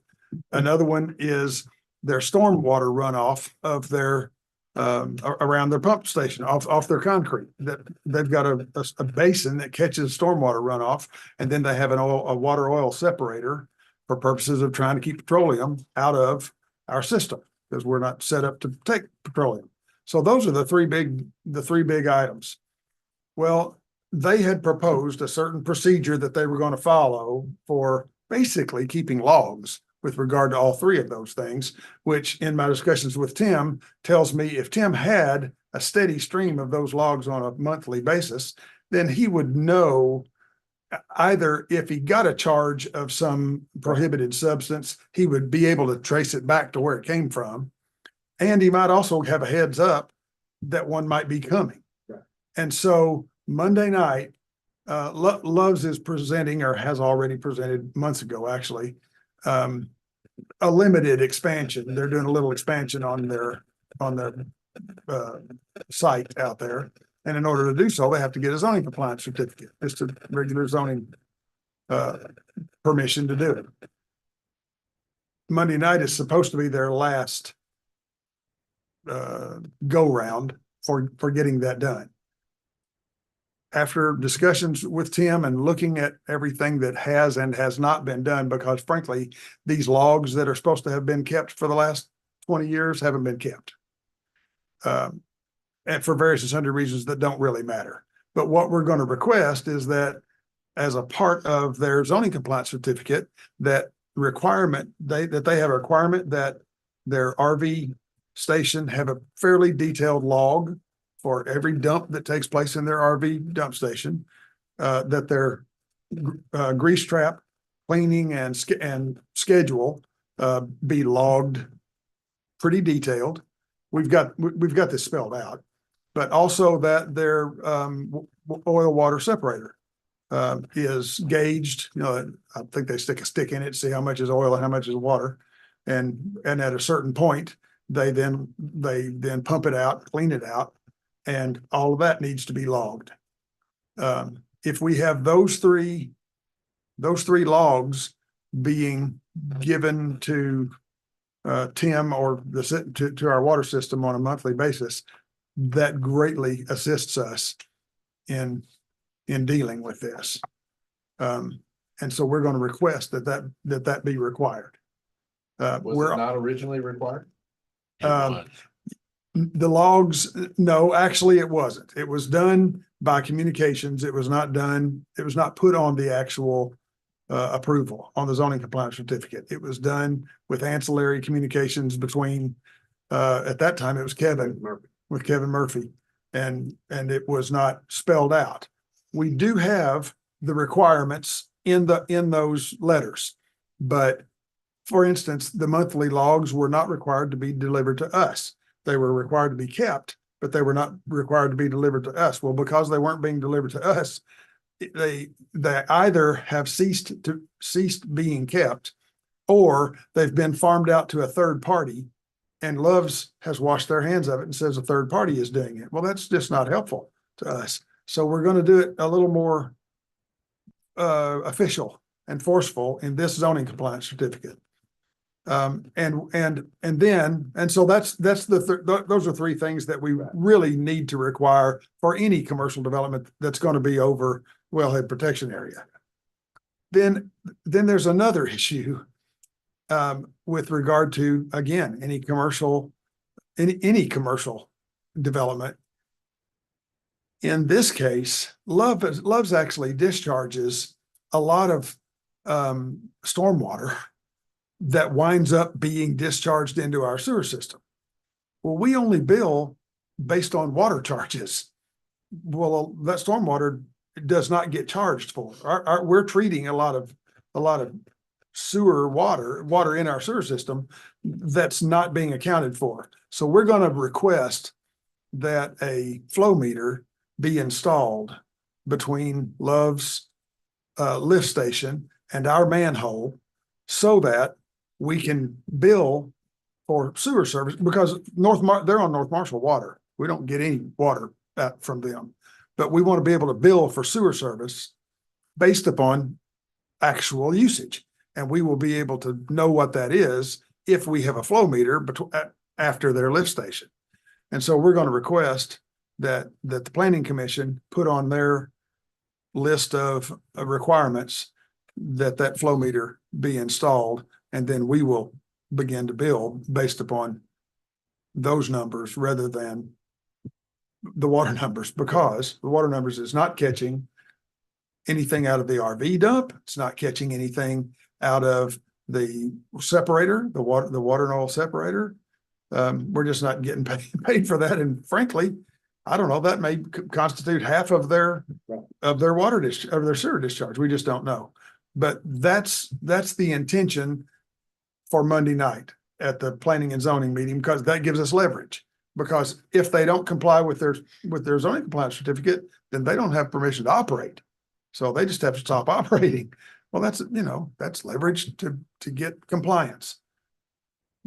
Another one is their stormwater runoff of their, around their pump station, off their concrete. That they've got a basin that catches stormwater runoff, and then they have a water oil separator for purposes of trying to keep petroleum out of our system, because we're not set up to take petroleum. So those are the three big items. Well, they had proposed a certain procedure that they were going to follow for basically keeping logs with regard to all 3 of those things, which in my discussions with Tim tells me if Tim had a steady stream of those logs on a monthly basis, then he would know either if he got a charge of some prohibited substance, he would be able to trace it back to where it came from. And he might also have a heads up that one might be coming. Right. And so Monday night, Loves is presenting, or has already presented months ago, actually, a limited expansion. They're doing a little expansion on their site out there. And in order to do so, they have to get a zoning compliance certificate, just a regular zoning permission to do it. Monday night is supposed to be their last go round for getting that done. After discussions with Tim and looking at everything that has and has not been done, because frankly, these logs that are supposed to have been kept for the last 20 years haven't been kept. And for various and sundry reasons that don't really matter. But what we're going to request is that as a part of their zoning compliance certificate, that requirement, they have a requirement that their RV station have a fairly detailed log for every dump that takes place in their RV dump station, that their grease trap cleaning and schedule be logged pretty detailed. We've got this spelled out, but also that their oil water separator is gauged. You know, I think they stick a stick in it to see how much is oil and how much is water, and at a certain point, they then pump it out, clean it out, and all of that needs to be logged. If we have those three logs being given to Tim or to our water system on a monthly basis, that greatly assists us in dealing with this. And so we're going to request that be required. Was it not originally required? The logs, no, actually it wasn't. It was done by communications. It was not put on the actual approval on the zoning compliance certificate. It was done with ancillary communications between, at that time, it was Kevin Murphy, and it was not spelled out. We do have the requirements in those letters, but for instance, the monthly logs were not required to be delivered to us. They were required to be kept, but they were not required to be delivered to us. Well, because they weren't being delivered to us, they either have ceased being kept, or they've been farmed out to a third party. And Love's has washed their hands of it and says a third party is doing it. Well, that's just not helpful to us. So we're gonna do it a little more official and forceful in this zoning compliance certificate. And so that's those are three things that we really need to require for any commercial development that's gonna be over wellhead protection area. Then there's another issue with regard to, again, any commercial development. In this case, Love's actually discharges a lot of stormwater that winds up being discharged into our sewer system. Well, we only bill based on water charges. Well, that stormwater does not get charged for. We're treating a lot of sewer water in our sewer system that's not being accounted for. So we're going to request that a flow meter be installed between Love's lift station and our manhole so that we can bill for sewer service, because they're on North Marshall water. We don't get any water from them, but we want to be able to bill for sewer service based upon actual usage. And we will be able to know what that is if we have a flow meter after their lift station. And so we're going to request that the planning commission put on their list of requirements that flow meter be installed, and then we will begin to bill based upon those numbers rather than the water numbers, because the water numbers is not catching anything out of the RV dump. It's not catching anything out of the separator, the water and oil separator. We're just not getting paid for that. And frankly, I don't know, that may constitute half of their their sewer discharge. We just don't know. But that's the intention for Monday night at the planning and zoning meeting, because that gives us leverage. Because if they don't comply with their zoning compliance certificate, then they don't have permission to operate. So they just have to stop operating. Well, that's leverage to get compliance.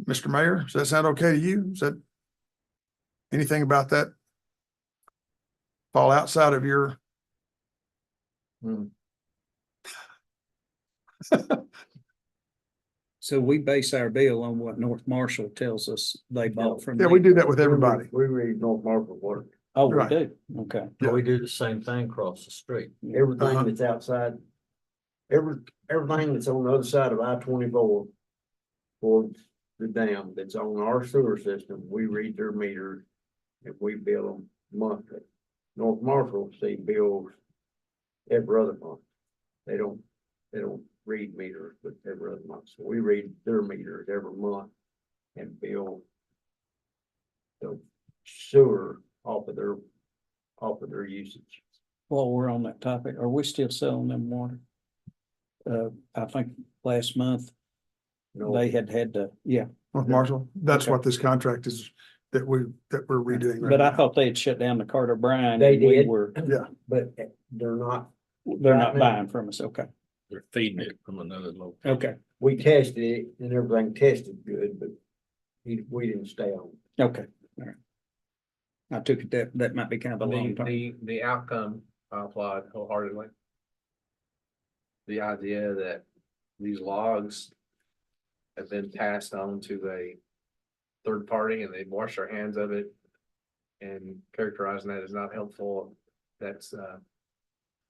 Mr. Mayor, does that sound okay to you? Is that anything about that fall outside of your? So we base our bill on what North Marshall tells us they bought from. Yeah, we do that with everybody. We read North Marshall water. Oh, we Right. do, okay. Yeah. We do the same thing across the street. Everything that's outside, everything that's on the other side of I-24 towards the dam that's on our sewer system, we read their meters and we bill them monthly. North Marshall, see, bills every other month. They don't read meters, but every other month. So we read their meters every month and bill the sewer off of their usage. While we're on that topic, are we still selling them water? I think last month No, they had to, yeah, North Marshall, that's Okay. what this contract is that we're redoing. right but I now. thought they had shut down the Carter Bryan. They and we did. were, but they're not. they're not Right now. buying from us, okay, They're feeding it from another location. okay, We tested it and everything tested good, but we didn't stay on. okay, all right. I took it that might be kind of a long time. The outcome I applaud wholeheartedly. The idea that these logs have been passed on to a third party and they've washed their hands of it and characterizing that as not helpful, that's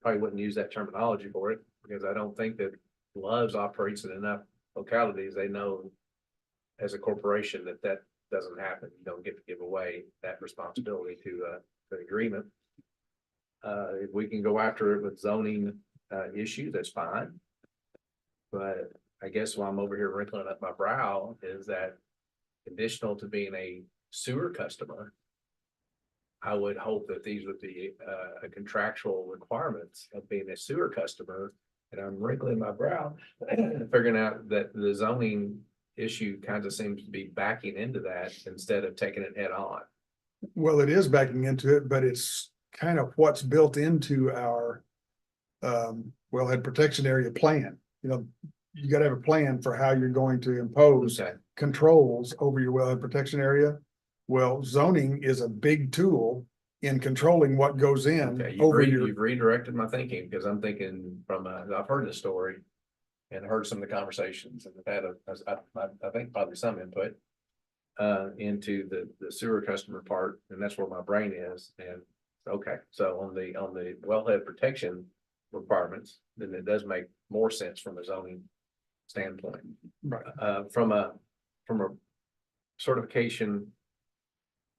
probably wouldn't use that terminology for it, because I don't think that Love's operates in enough localities. They know as a corporation that doesn't happen. You don't get to give away that responsibility to the agreement. If we can go after it with zoning issues, that's fine. But I guess while I'm over here wrinkling up my brow is that additional to being a sewer customer, I would hope that these would be a contractual requirements of being a sewer customer. And I'm wrinkling my brow, figuring out that the zoning issue kind of seems to be backing into that instead of taking it head on. Well, it is backing into it, but it's kind of what's built into our wellhead protection area plan. you gotta have a plan for how you're going to impose Okay. controls over your wellhead protection area. Well, zoning is a big tool in controlling what goes in Okay, over your, you've redirected my thinking, because I'm thinking I've heard this story. And heard some of the conversations and had I think probably some input. Into the sewer customer part, and that's where my brain is, and, okay, so on the wellhead protection requirements, then it does make more sense from a zoning standpoint. right, From a certification,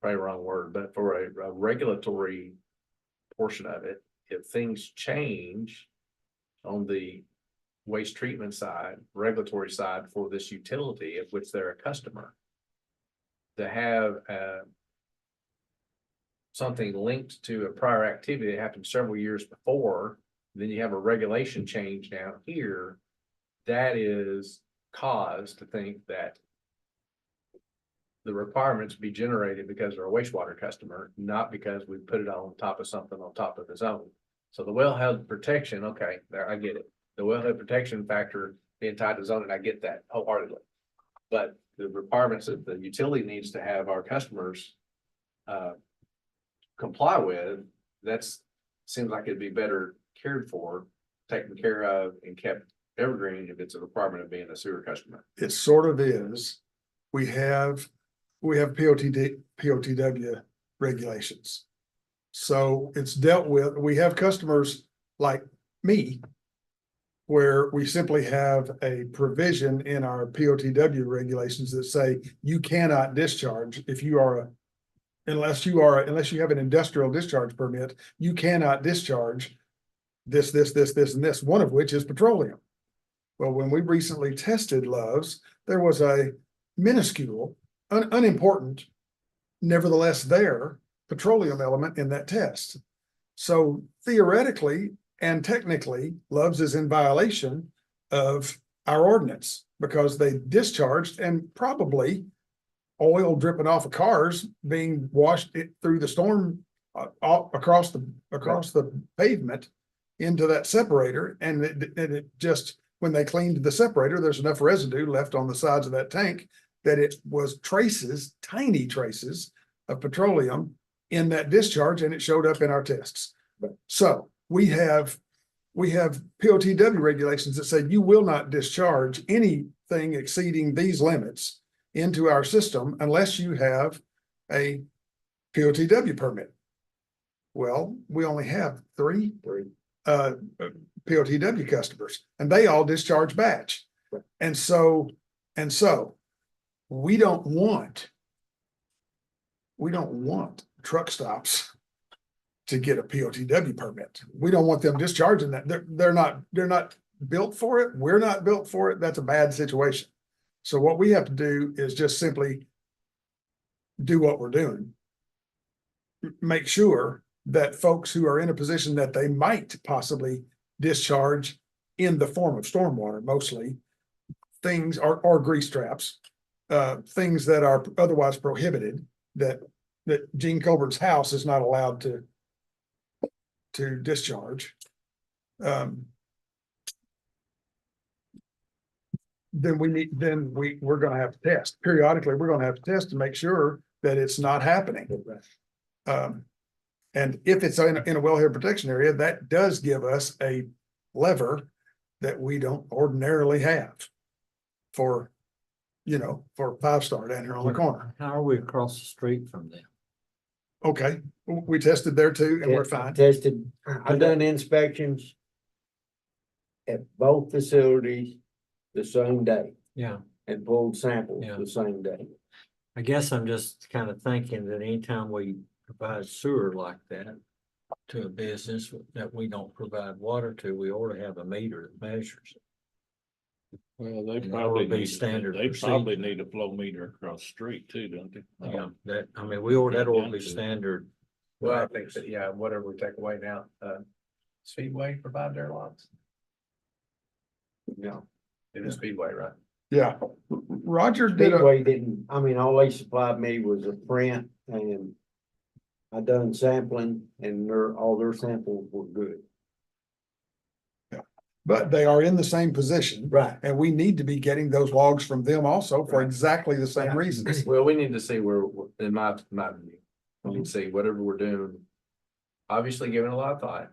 probably wrong word, but for a regulatory portion of it, if things change on the waste treatment side, regulatory side for this utility of which they're a customer, to have something linked to a prior activity that happened several years before, then you have a regulation change down here, that is cause to think that the requirements be generated because they're a wastewater customer, not because we put it on top of something on top of the zone. So the wellhead protection, okay, there, I get it. The wellhead protection factor being tied to zoning, I get that wholeheartedly. But the requirements that the utility needs to have our customers comply with, seems like it'd be better cared for, taken care of, and kept evergreen if it's a requirement of being a sewer customer. it sort of is. We have POTW regulations. So it's dealt with, we have customers like me, where we simply have a provision in our POTW regulations that say you cannot discharge if you are unless you have an industrial discharge permit, you cannot discharge this, and this, one of which is petroleum. Well, when we recently tested Love's, there was a minuscule, unimportant, nevertheless there, petroleum element in that test. So theoretically and technically, Love's is in violation of our ordinance because they discharged and probably oil dripping off of cars being washed through the storm across the pavement into that separator. And it just, when they cleaned the separator, there's enough residue left on the sides of that tank that it was traces, tiny traces of petroleum in that discharge, and it showed up in our tests. So we have POTW regulations that say you will not discharge anything exceeding these limits into our system unless you have a POTW permit. Well, we only have three POTW customers, and they all discharge batch. And so we don't want truck stops to get a POTW permit. We don't want them discharging that. They're not built for it. We're not built for it. That's a bad situation. So what we have to do is just simply do what we're doing. Make sure that folks who are in a position that they might possibly discharge in the form of stormwater, mostly things or grease traps, things that are otherwise prohibited, that Gene Colbert's house is not allowed to discharge. Then we're gonna have to test periodically. We're gonna have to test to make sure that it's not happening. And if it's in a wellhead protection area, that does give us a lever that we don't ordinarily have for 5-star down here on the corner. How are we across the street from them? Okay, we tested there too, and we're fine. Tested, I've done inspections at both facilities the same day Yeah, and pulled samples Yeah. the same day. I guess I'm just kind of thinking that anytime we provide sewer like that to a business that we don't provide water to, we ought to have a meter that measures it. Well, they And that probably would be need, standard they probably procedure. need a flow meter across the street too, don't they? Yeah, that, I mean, that ought to be standard. Well, I think that, yeah, whatever we take away now, Speedway provide their lots. No, It is Speedway, right? Yeah, Roger did a, Speedway didn't, I mean, all they supplied me was a print and I done sampling and all their samples were good. but they are in the same position. Right. And we need to be getting those logs from them also for exactly the same reasons. Well, we need to see where, in my view, we need to see whatever we're doing. Obviously, giving a lot of thought.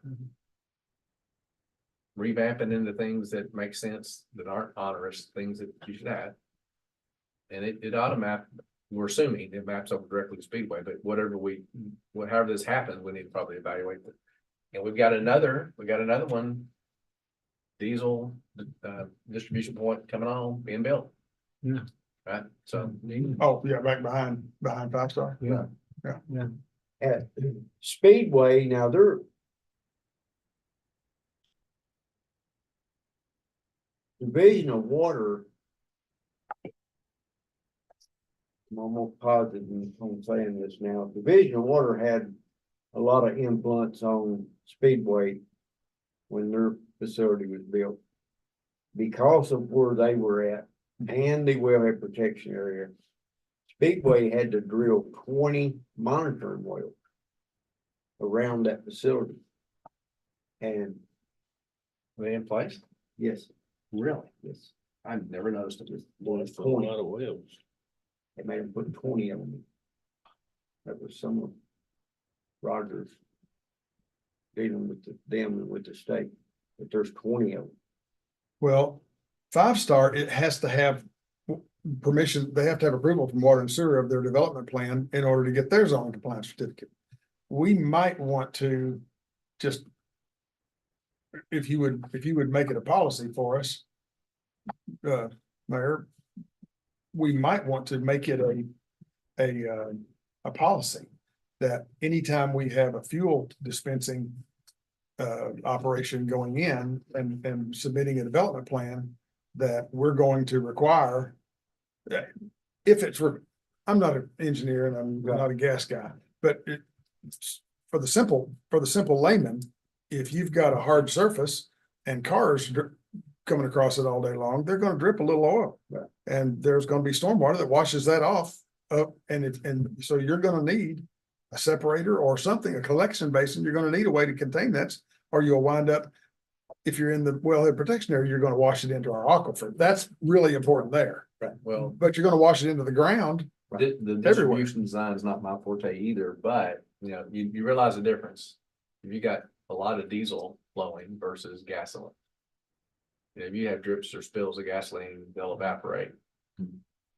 Revamping into things that make sense, that aren't onerous, things that you should have. And it ought to map, we're assuming it maps up directly to Speedway, but however this happens, we need to probably evaluate it. And we've got another one. Diesel, distribution point coming on, being built. Yeah. Right, so. Oh, yeah, back behind Five Star. At Speedway, now they're Division of Water. I'm almost positive on saying this now. Division of Water had a lot of influence on Speedway when their facility was built. Because of where they were at and the wellhead protection area, Speedway had to drill 20 monitoring wells around that facility. And Are they in place? yes, Really? yes, I've never noticed it. That's a lot of wells. they made them put 20 of them. That was some of Rogers dealing with them and with the state, but there's 20 of them. Well, Five Star, it has to have permission, they have to have approval from Water and Sewer of their development plan in order to get their zoning compliance certificate. We might want to just, if you would make it a policy for us, Mayor, we might want to make it a policy that anytime we have a fuel dispensing operation going in and submitting a development plan, that we're going to require, if it's, I'm not an engineer and I'm not a gas guy, but for the simple layman, if you've got a hard surface and cars coming across it all day long, they're gonna drip a little oil. And there's gonna be stormwater that washes that off up, and so you're gonna need a separator or something, a collection basin. You're gonna need a way to contain that, or you'll wind up, if you're in the wellhead protection area, you're gonna wash it into our aquifer. That's really important there. Right, well, But you're gonna wash it into the ground. the distribution design is not my forte either, but you realize the difference. If you got a lot of diesel flowing versus gasoline. If you have drips or spills of gasoline, they'll evaporate.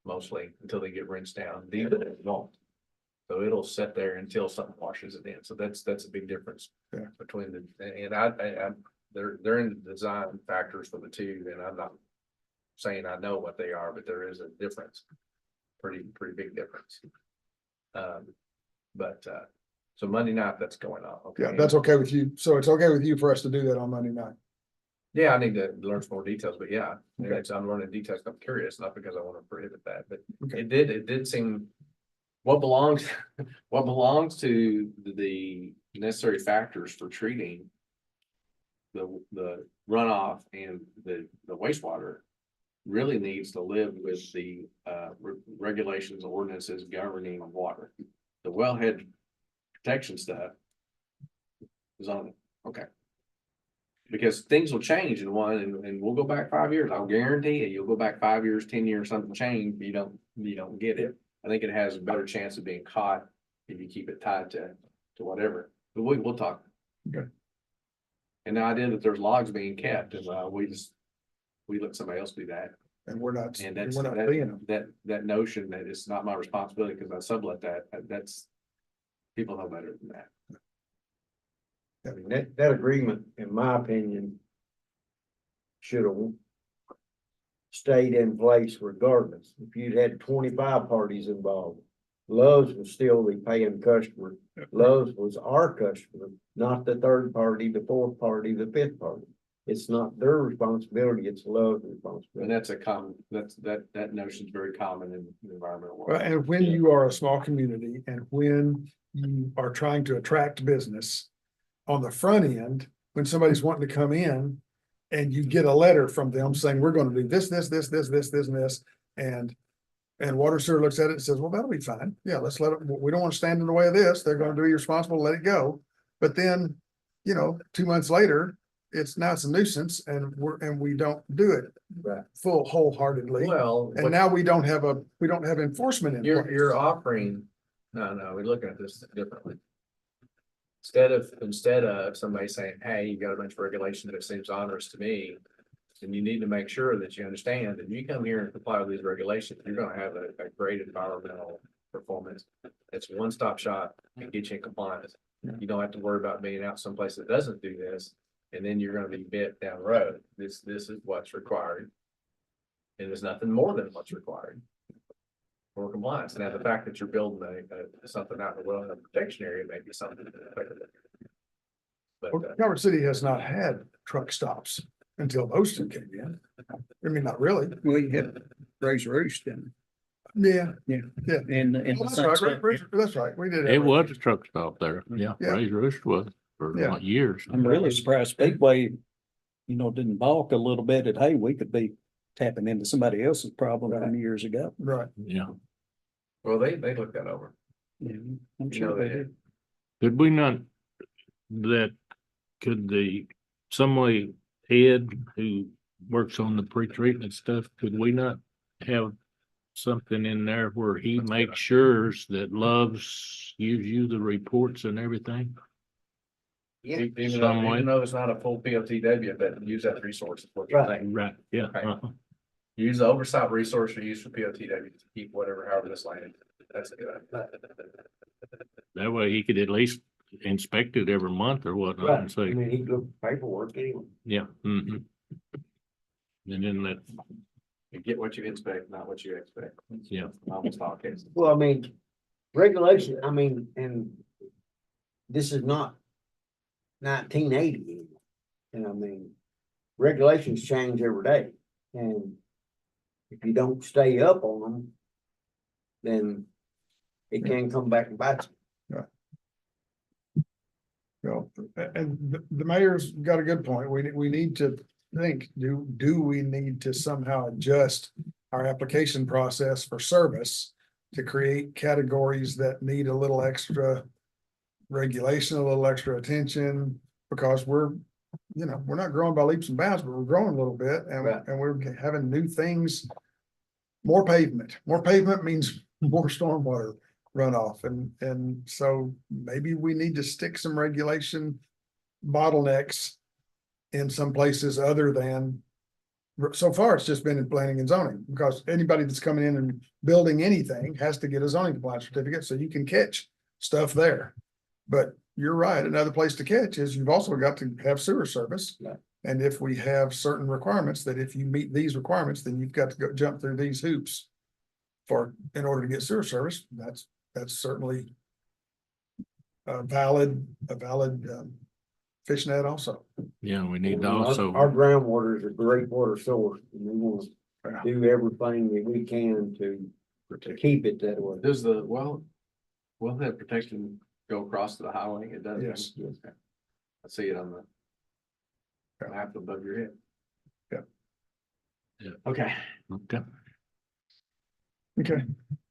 Mostly until they get rinsed down. Diesel won't. So it'll sit there until something washes it in. So that's a big difference. Yeah. Between and they're in the design factors for the two, and I'm not saying I know what they are, but there is a difference. Pretty big difference. So Monday night, that's going on. Okay. Yeah, that's okay with you. So it's okay with you for us to do that on Monday night. Yeah, I need to learn some more details, but yeah, Okay. I'm learning details. I'm curious, not because I want to prohibit that, but Okay. it did seem. What belongs to the necessary factors for treating the runoff and the wastewater really needs to live with the regulations, ordinances governing water. The wellhead protection stuff is on it. Okay. Because things will change in one, and we'll go back 5 years. I'll guarantee you'll go back 5 years, 10 years, something changed. You don't get it. I think it has a better chance of being caught if you keep it tied to whatever. But we'll talk. Okay. And the idea that there's logs being kept, and we let somebody else do that. And we're not, And and that's we're not seeing them. that notion that it's not my responsibility because I sublet that's people know better than that. I mean, that agreement, in my opinion, should have stayed in place regardless. If you'd had 25 parties involved, Love's would still be paying customer. Love's was our customer, not the third party, the fourth party, the fifth party. It's not their responsibility, it's Love's And responsibility. that's a common, that notion is very common in the environmental world. Well, and when you are a small community and when you are trying to attract business on the front end, when somebody's wanting to come in and you get a letter from them saying, we're going to do this, and this, and Water Sewer looks at it and says, well, that'll be fine. Yeah, let's let it, we don't want to stand in the way of this. They're going to be responsible, let it go. But then, 2 months later, it's now it's a nuisance and we don't do it Right. wholeheartedly. Well, And now we don't have enforcement in place. You're offering, no, we're looking at this differently. Instead of somebody saying, hey, you got a bunch of regulation that seems onerous to me. And you need to make sure that you understand that you come here and comply with these regulations, you're gonna have a great environmental performance. It's one-stop shop and get you in compliance. You don't have to worry about being out someplace that doesn't do this. And then you're gonna be bit down the road. This is what's required. And there's nothing more than what's required for compliance. Now, the fact that you're building something out in the wellhead protection area may be something. But, Well, Calvert City has not had truck stops until those two came in. I mean, not really. We had Razor Roost and, Yeah, and well, the that's same right, stuff. that's right. We did. It was a truck stop there. Yeah, Yeah. Razor Roost was for Yeah. years. I'm really surprised Speedway, didn't balk a little bit at, hey, we could be tapping into somebody else's problem from years ago. Right. Yeah. well, they looked that over. Yeah, I'm You know, sure they they did. Could we not, some way Ed, who works on the pre-treatment stuff, could we not have something in there where he That's a good makes sure that Loves gives you the reports and everything? Yeah. Even though it's not a full POTW, but use that resource is what you're Right. saying. Right, yeah. Okay. uh-huh. Use the oversight resource you use for POTW to keep however this landed. That's a good idea. That way he could at least inspect it every month or whatnot Right, and I say, mean, he look paperwork anyway. yeah. And then that, You get what you inspect, not what you expect. yeah, Almost all cases. Well, I mean, regulation, I mean, and this is not 1980 anymore. And I mean, regulations change every day. And if you don't stay up on them, then it can come back and bite you. And the mayor's got a good point. We need to think, do we need to somehow adjust our application process for service to create categories that need a little extra regulation, a little extra attention, because we're not growing by leaps and bounds, but we're growing a little bit Right. and we're having new things. More pavement means more stormwater runoff. And so maybe we need to stick some regulation bottlenecks in some places other than, so far it's just been in planning and zoning, because anybody that's coming in and building anything has to get a zoning compliance certificate, so you can catch stuff there. But you're right, another place to catch is you've also got to have sewer service. Right. And if we have certain requirements, that if you meet these requirements, then you've got to go jump through these hoops in order to get sewer service. That's certainly a valid fishnet also. yeah, we need to Our also, groundwater is a great water source, and we want to do everything that we can to keep it that way. Does wellhead protection go across to the highway? It does. Yes. Okay. I see it on the map above your head. Yeah. Yeah. Okay. okay, Okay,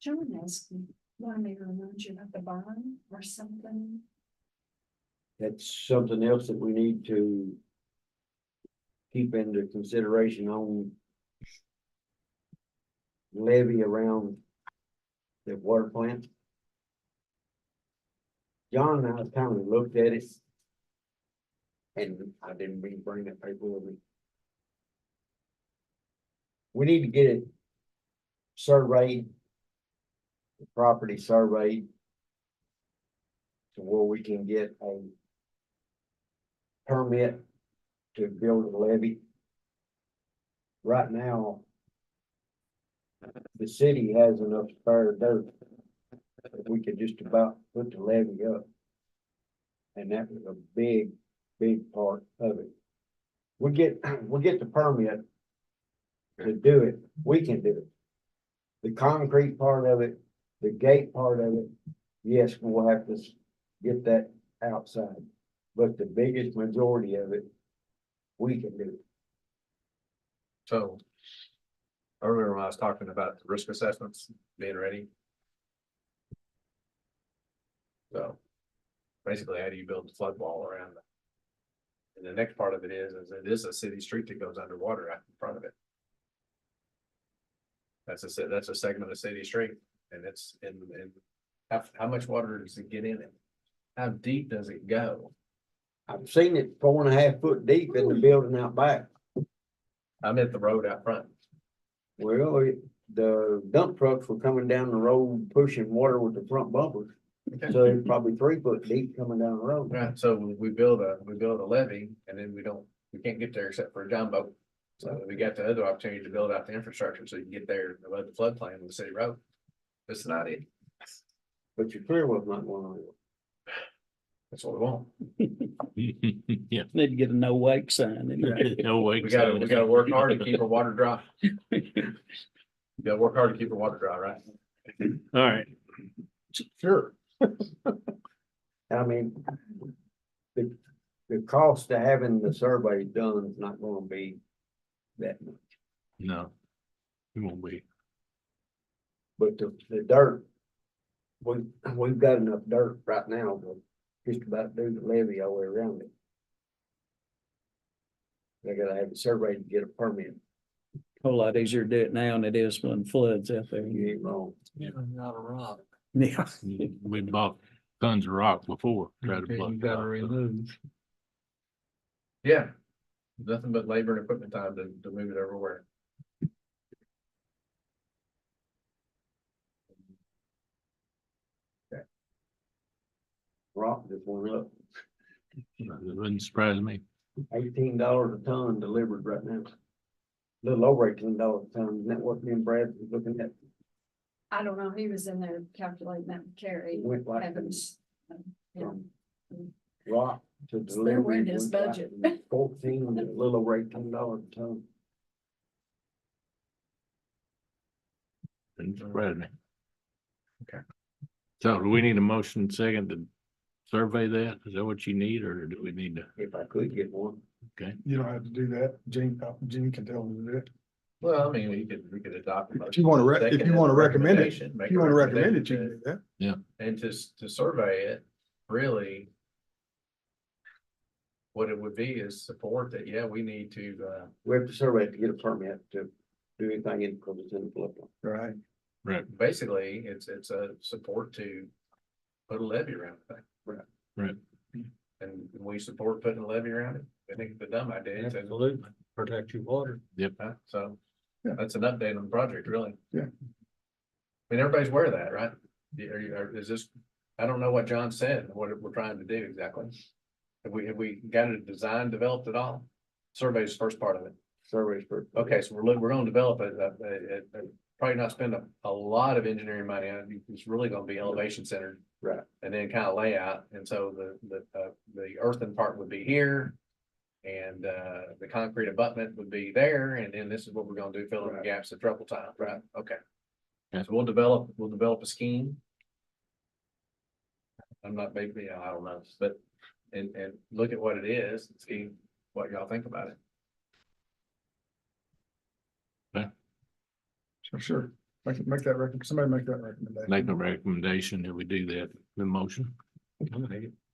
John asked me, wanted me to remind you about the bond or something. That's something else that we need to keep into consideration on levy around the water plant. John and I kind of looked at it, and I didn't bring that paper with me. We need to get it surveyed, the property surveyed, to where we can get a permit to build a levee. Right now, the city has enough spare dirt that we could just about put the levee up. And that was a big part of it. We get the permit to do it, we can do it. The concrete part of it, the gate part of it, yes, we'll have to get that outside. But the biggest majority of it, we can do. So earlier when I was talking about the risk assessments being ready. So basically, how do you build a flood wall around And the next part of it is it is a city street that goes underwater out in front of it. That's a segment of city street, and it's in, how much water does it get in it? How deep does it go? I've seen it 4.5 foot deep in the building out back. I'm at the road out front. Well, the dump trucks were coming down the road pushing water with the front bumpers. So they're probably 3 foot deep coming down the road. Right, so we build a levee, and then we can't get there except for a jump boat. So we got the other opportunity to build out the infrastructure so you can get there above the floodplain on the city road. That's not it. But your clear was not going on. That's what we want. Yeah. Need to get a no wake sign in there. No way. We gotta work hard to keep our water dry. We gotta work hard to keep our water dry, right? All right. Sure. I mean, the cost of having the survey done is not gonna be that much, No. It won't be. but the dirt. We've got enough dirt right now, but just about do the levee all the way around it. They gotta have a survey to get a permit, Whole lot easier to do it now than it is when floods out there. you ain't wrong. Not a rock. Yeah. We bought tons of rock before, tried to block. You gotta remove. Yeah. Nothing but labor and equipment time to move it everywhere. Rock just went up, It wouldn't surprise me. $18 a ton delivered right now. Little over $18 a ton, isn't that what me and Brad was looking at? I don't know, he was in there calculating that with Carrie. Went like Evans. Yeah. from rock to Still delivery. in his went like budget. 14 to a little over $18 a ton. Wouldn't surprise me. Okay. So do we need a motion second to survey that? Is that what you need, or do we need to? If I could get one. You don't have to do that. Gene can tell them to do it. Well, I mean, we could adopt. If you want to, if you want to recommend it, if you want to recommend it, you can do that. And to survey it, really. What it would be is support that, yeah, we need to, We have to survey it to get a permit to do anything in, because it's in the floodplain. Right. basically, it's a support to put a levee around the thing. Right. And we support putting a levee around it. I think it's a dumb idea. Absolutely. Protect your water. So Yeah. that's an update on the project, really. Yeah. I mean, everybody's aware of that, right? Is this, I don't know what John said, what we're trying to do exactly. Have we got a design developed at all? Survey's the first part of it. Surveys for. Okay, so we're gonna develop it, probably not spend a lot of engineering money on it. It's really gonna be elevation centered. Right. And then kind of layout, and so the earthen part would be here. And the concrete abutment would be there, and then this is what we're gonna do, fill in the Right. gaps at trouble time, right? Okay. Yeah. So we'll develop a scheme. I'm not big, I don't know, but, and look at what it is, and see what y'all think about it. Sure. Make that somebody make that recommendation. Make a recommendation that we do that, the motion.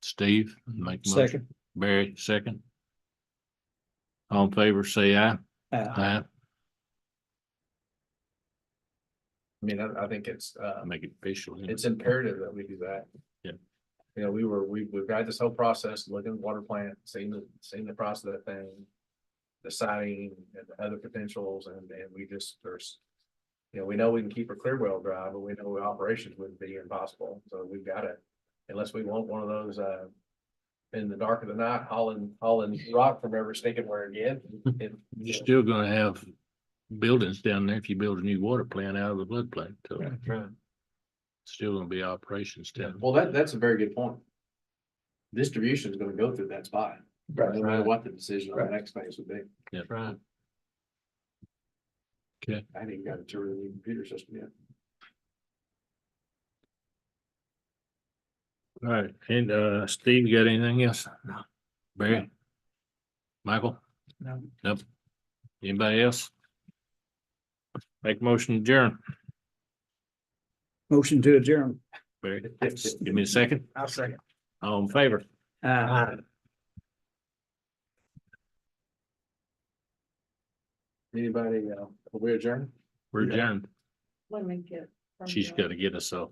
Steve, make a motion. Second. Barry, second. All in favor, say aye. Aye. I mean, I think it's, Make it official. it's imperative that we do that. Yeah. You know, we've got this whole process, looking at the water plant, seeing the process of that thing. Deciding and the other potentials, and we just, you know, we know we can keep a clear well dry, but we know operations would be impossible, so we've got to, unless we want one of those, in the dark of the night, hauling rock from every stinking where again. You're still gonna have buildings down there if you build a new water plant out of the floodplain, so Right. still gonna be operations Yeah, down. well, that's a very good point. Distribution is gonna go through that spot, no matter what the decision on the next phase would be. Right. Okay. I ain't even got a tour of the new computer system yet. All right, and Steve, you got anything else? No. Barry? Michael? No. Nope. Anybody else? Make a motion to adjourn. Motion to adjourn. Barry, give me a second. I'll second. All in favor? Aye. Anybody, we adjourn? We're done. Let me get. from She's the- gotta get us off.